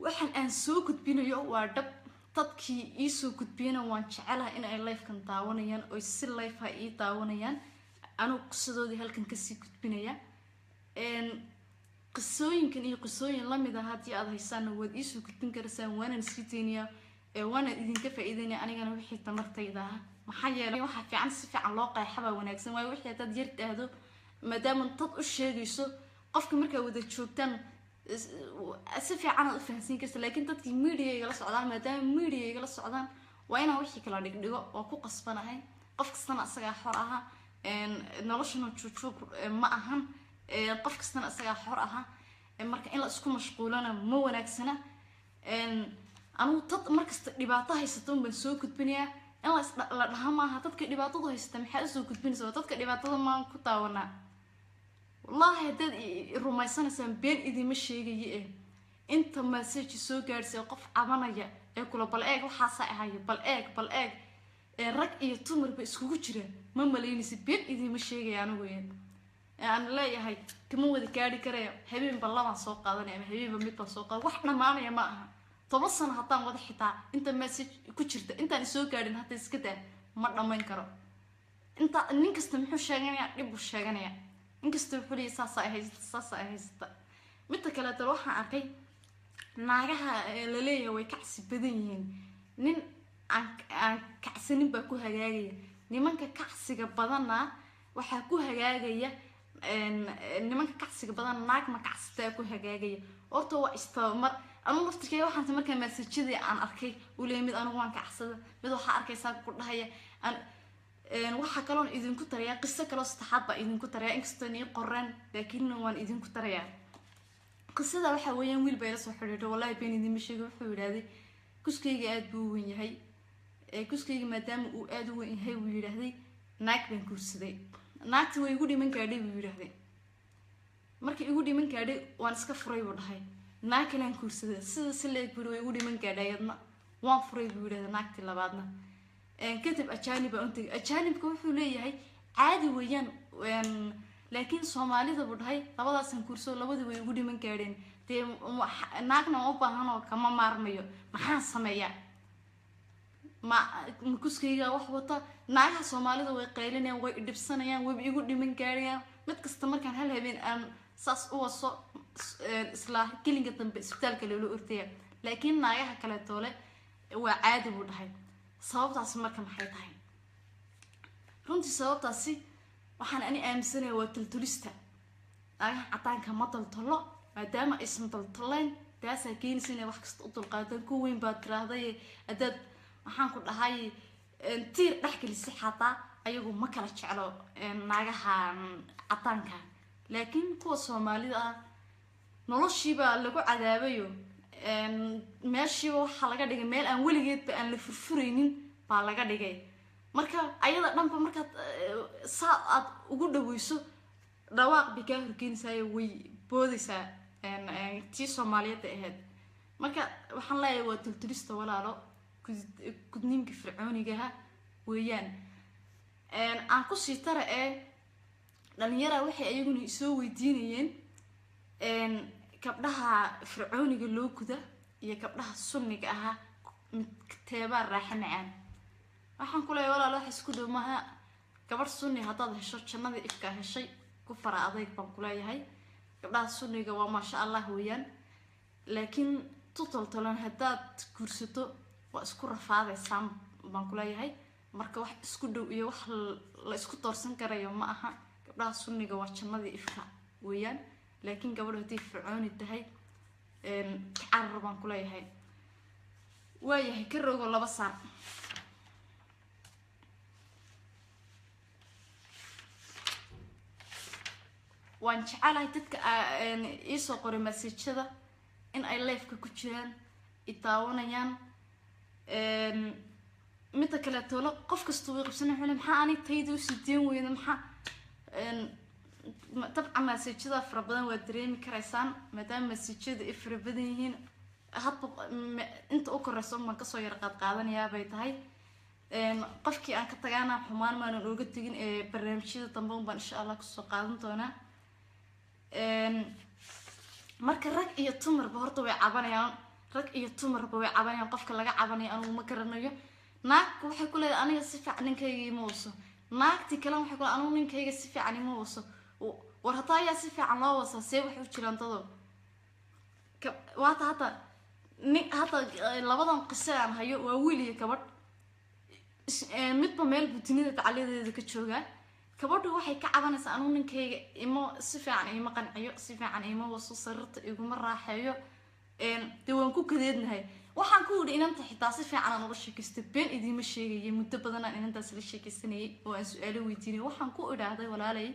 Speaker 1: waxaan aan soo gudbinayo waa dhab dadkii ii soo gudbiyana waan jecelahay in ay live-kan daawanayaan oo si live ah ii daawanayaan anuu qisadoodii halkan kasii gudbinaya qisooyinkan iyo qisooyin lamid ah haddii aad haysaana waad ii soo gudbin karaysaan waanaan sii deynayaa waana idinka faa'iideynaya anigana wixii tamartayda ah maxaa yeelay waxa fiican si fiican loo qeexaba wanaagsan waayo wixii dad yar dhaahdo maadaama dad u sheegayso qofka markaa wada joogtaan si fiican aad u fahansiin kartaa laakiin dadkii media igala socdaan maadaama media igala socdaan waa inaan wixii kala dhigdhigo oo ku qasbanahay qof kastana asagaa xor aha noloshana jujuub ma ahan qof kastana asagaa xor aha marka in la isku mashquulana ma wanaagsana anigu dad markasta dhibaato haysato baan soo gudbinayaa in la dhaha maaha dadka dhibaatada haysta maxaa usoo gudbinaysa dadka dhibaatada maan ku daawanaa wallaahi haddaad rumaysanaysaan been idima sheegaye inta message soo gaadhsay qof cabanaya kula bal eeg waxaasa ahayo bal eeg rag iyo dumarba iskugu jira ma malaynaysa been idima sheegaya anigu aan leeyahay kama wada gaadhi karayo habeenba labaan soo qaadanaya ama habeenba mid baan soo qaadan wax dhamaanaya ma aha 10 sano haddaan wada xitaa inta message ku jirta intaan soo gaadhin hadda iska daa ma dhamayn karo inta nin kasta muxuu sheeganayaa dhib u sheeganayaa in kasta wuxuu leeyahay saasa ay haysta midda kale dal waxaan arkay naagaha la leeyahay way kacsi badan yihiin nin aan kacsanin baa ku hagaagaya nimanka kacsiga badana waxa ku hagaagaya nimanka kacsiga badan naag ma kacsata ku hagaagaya horta waa istamar anu laftirkay waxaan markaa message-yada aan arkay u leeyahay mid anigu waan kacsada mid waxa arkaysaa ku dhahaya waxa kaloon idinku tarayaa qiso kaloo saddexaad baa idinku tarayaa inkastoo inay qoraan laakiin waan idinku tarayaa qisada waxa weeyaan wiil bay la soo xiriiray wallahi been idin sheego wuxuu yiraahday kuskayga aad buu weyn yahay kuskayga maadaama uu aad u weyn yahay wuu yiraahday naag baan guursaday naagtii way igu dhiman gaadhay wuu yiraahday markii igu dhiman gaadhay waan iska furay buu dhahay naag kale aan guursaday sida si leeg buu way igu dhiman gaadhay adna waan furay buu yiraahday naagtii labaadna كتب أجانب أنت أجانب كوفي ليه هاي عادي ويان لكن Soomaalidu budhay labadaas aan kurso labadu way ugu dhiman gaadeen dee naagna ma u baahan oo kama maarmayo maxaan sameeyaa ma kuskayga wax wata naagaha Soomaalida way qaylinayaan way dhibsanayaan way igu dhiman gaarayaan mid kasta markaan hal habeen aan saas u waso isla kilinga dambe isbitaalka loo urtay laakiin naagaha kale toole waa caadi buu dhahay sababtaas marka maxay tahay runtii sababtaasi waxaan ani aaminsanahay waa tultulista naagaha cadaanka ma taltalo maadaama aysan taltaleen taasa keenaysa inay wax kasta u dulqaadan ku weyn baad tiraahday adad waxaan ku dhahay tiir dhaxgalisi xataa ayagu ma kala jeclo naagaha cadaanka laakiin kuwa Soomaalida noloshiiba lagu cadaabayo meeshii waxa laga dhigay meel aan weligeedba aan la furfureynin baa laga dhigay marka ayada dhanba marka saad ugu dhaweyso dhawaaq biga horgeynaysaa way boodaysaa tii Soomaaliyeed ahayd marka waxaan leeyahay waa tultulista walaalo gudniinka fircooniga weeyaan aan ku sii tara dhalinyara waxay ayaguna soo weydiinayeen gabdhaha fircooniga loo guda iyo gabdhaha sunniga ah mid teeba raaxa macaan waxaan ku leeyahay walaalo wax isku dhow maaha gabar sunni hadaad hesho jannada ifka heshay ku fara adeeg baan ku leeyahay gabdhaha sunniga waa ma sha Allah weeyaan laakiin tutoltolan hadaad kursato waa isku rafaadaysan baan ku leeyahay marka wax isku dhow iyo wax la isku toorsan karayo ma aha gabdhaha sunniga waa jannada ifka weeyaan laakiin gabadhu hadii fircooni tahay carab baan ku leeyahay waayahay ka rogo laba saac waan jecelahay dadka ii soo qoray message-da in ay live-ka ku jiraan itaawanayaan mid kale toolo qof kasta way qabsanay xulin maxaa ani taydu sideen weeyna maxaa طبعا مسجدا فربنا ودريمي كريسان مدام مسجدا افربدين هاد انت او كرسون ما كسو يرقاد قادنيا bay tahay qofkii aan ka tagaana xumaan ma aan uga tagin barnaamijyada dambe baan insha Allah ku soo qaadan doona marka rag iyo tumarba horta way cabanayaan rag iyo tumarba way cabanayaan qofka laga cabanayo anu ma garanayo naag waxay ku leedahay aniga si fiican ninkayga ma waso naagti kale waxay ku leedahay anu ninkayga si fiican ma waso warhataa yaa si fiican loo wasa see wax u jiraan dado waata hata labadan qiso aan hayo waa wiil iyo gabadh midba meel butinida tacaliyadeeda ka jooga gabadhu waxay ka cabanaysaa anu ninkayga imo si fiican ima qanciyo si fiican ima waso sarirta iguma raaxeeyo de waan ku kadeednahay waxaan ku wada inanta xitaa si fiican aan ula sheekaystay been idiima sheegayay muddo badan aan inantaas la sheekaysanayay oo aan su'aalo weydiinay waxaan ku idhaahday walaalay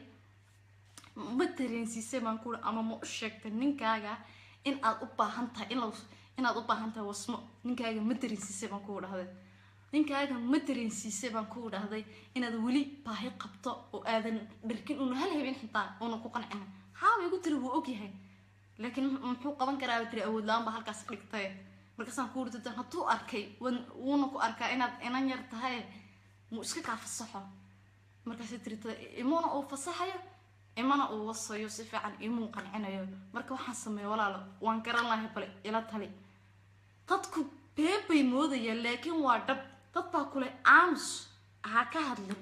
Speaker 1: ma dareensiisay baan ku ama ma u sheegtay ninkaaga in aad u baahan tahay inaad u baahan tahay wasmo ninkaaga ma dareensiisay baan ku idhaahday ninkaaga ma dareensiisay baan ku idhaahday inaad weli baahi qabto oo aadan dharkin uu hal habeen xitaa oo ku qancin haa way ku tiri wuu ogyahay laakiin muxuu qaban karaa tiri awood laan ba halkaas dhigtay markaasaan ku urtay haduu arkay wuuna ku arkaa inaad inan yar tahay mu iska ka fasaxo markaas tiri imuna oo fasaxayo imana uu wasayo si fiican imuu qancinayo marka waxaan sameeyay walaalo waan garan lahayn bal ila tali dadku beebay moodaya laakiin waa dad baa kule aamus ha ka hadlin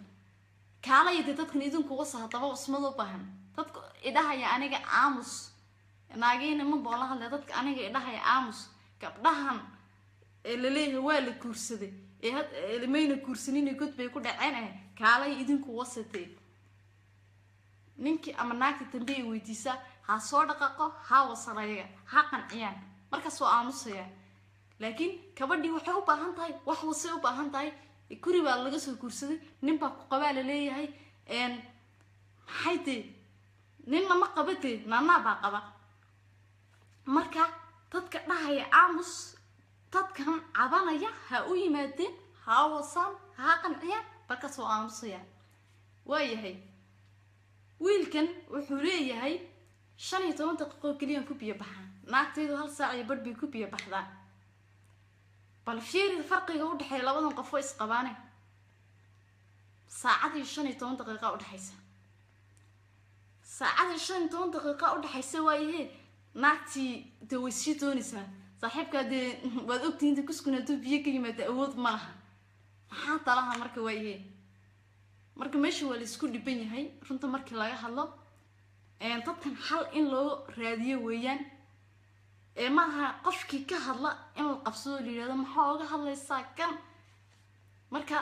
Speaker 1: kala yidhi dadkan idinku wasaha daba wasmado baahan dadku idahaya aniga aamus naageen ma boolaha hadla dadka aniga idahaya aamus gabdhahan la leeyahay waa la guursaday mayna guursanin god bay ku dhaceen kala idinku wasatay ninki ama naagti dambiye weydiisa ha soo dhaqaqo ha wasalayaga ha qanciyaan marka soo aamusaya laakiin kabadhi waxay u baahan tahay wax wasay u baahan tahay kuri baa laga soo guursaday nin baa ku qabaa la leeyahay hayde ninna ma qabate nana baa qaba marka dadka dhahaya aamus dadkan cabanaya ha u yimaadeen ha wasan ha qanciyaan marka soo aamusaya waayahay wiilkan wuxuu leeyahay 15 daqiiqo kaliya ku biyo baxaan naagteedu hal saac iyo badh bay ku biyo baxdaan bal fiiri farqiga u dhaxeeya labadan qof oo isqabaanay saacad iyo 15 daqiiqo u dhaxaysa saacad iyo 15 daqiiqo u dhaxaysa waayahay naagtii dee way sii doonaysaa saaxiibkaa dee waad ogtihiin inta kuskuna hadduu biyo ka yimaada awood ma laha maxaa talaha marka waayahee marka meesha waa la isku dhiban yahay runta markii laga hadlo dadkan xal in loo raadiyo weeyaan maaha qofkii ka hadla in la qabsado la yidhahdo maxaa uga hadlaysaa kan marka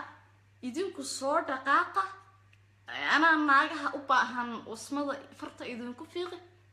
Speaker 1: idinku soo dhaqaaqa anaa naagaha u baahan wasmada farta idinku fiiqi